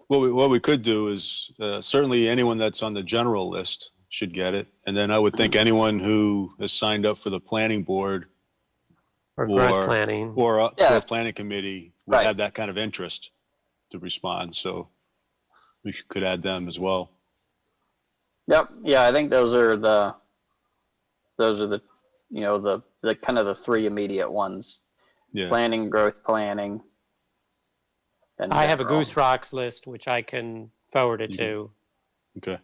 What we could do is certainly anyone that's on the general list should get it. And then I would think anyone who has signed up for the planning board or or- growth planning. or Yeah. the planning committee would Right. have that kind of interest to respond. So we could add them as well. Yep. Yeah, I think those are the the kind of the 3 immediate ones. Yeah. Planning, growth planning. And I have a general. Goose Rocks list, which I can forward it to. Okay.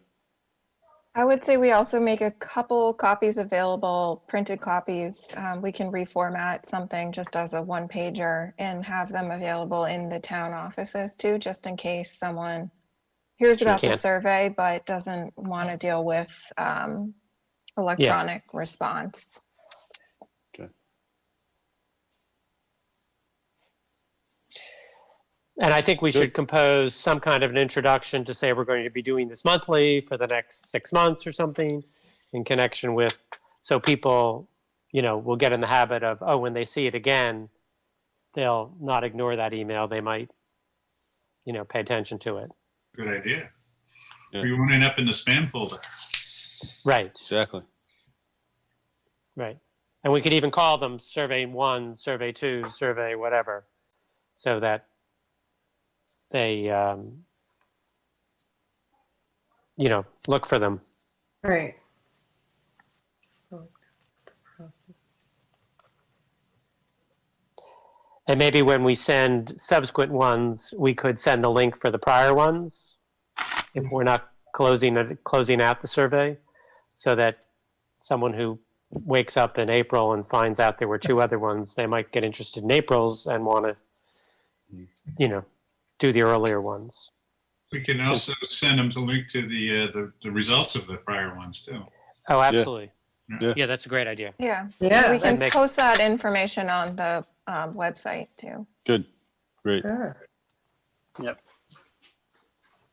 I would say we also make a couple copies available, printed copies. We can reformat something just as a one pager and have them available in the town offices too, just in case someone hears Sure about the can. survey but doesn't want to deal with electronic response. And I think we should compose some kind of an introduction to say we're going to be doing this monthly for the next 6 months or something in connection with, so people, will get in the habit of, when they see it again, they'll not ignore that email. They might, pay attention to it. Good idea. Yeah. We won't end up in the spam folder. Right, Exactly. right. And we could even call them survey 1, survey 2, survey whatever, so that they, look for them. right. And maybe when we send subsequent ones, we could send a link for the prior ones if we're not closing out the survey, so that someone who wakes up in April and finds out there were 2 other ones, they might get interested in April's and want to, do the earlier ones. We can also send them the link to the results of the prior ones too. Oh, absolutely. Yeah. Yeah, that's a great idea. Yeah. Yeah, We can that makes- post that information on the website too. Good, great. Good.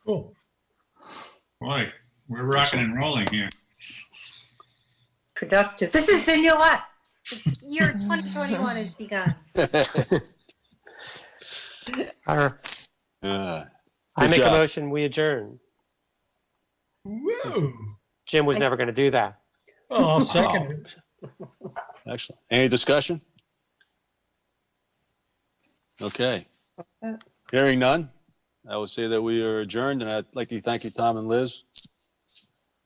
Cool. Boy, we're rocking and rolling here. Productive. This is the new us. The year 2021 has begun. I make job. a motion, we adjourn. Woo! Jim was never going to do that. Oh, I'll second it. Excellent. Any discussion? Okay. Hearing none, I will say that we are adjourned, and I'd like to thank you, Tom and Liz,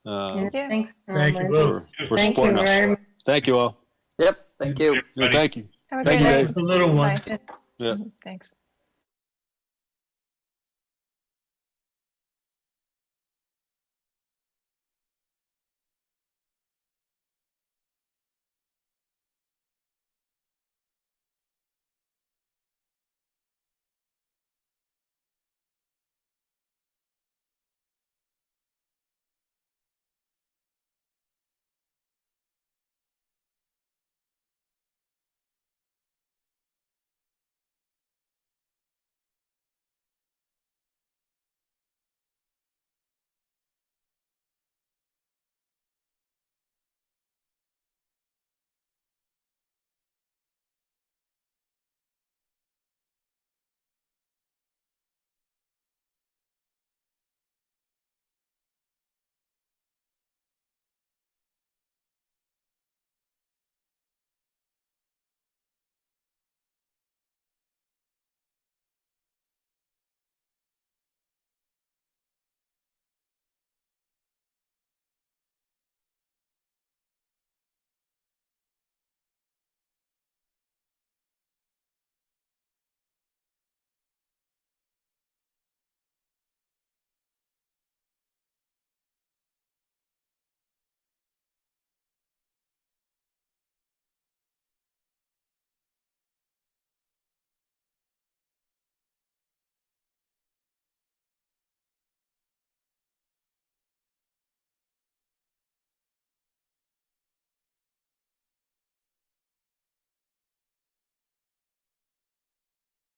Yeah. Thanks. Thank you Norman. both. for Thank you supporting us. very much. Thank you all. Yep, thank you. Yeah, thank you. Have a Thank great you, night. Dave. The little one. Bye. Yeah. Thanks.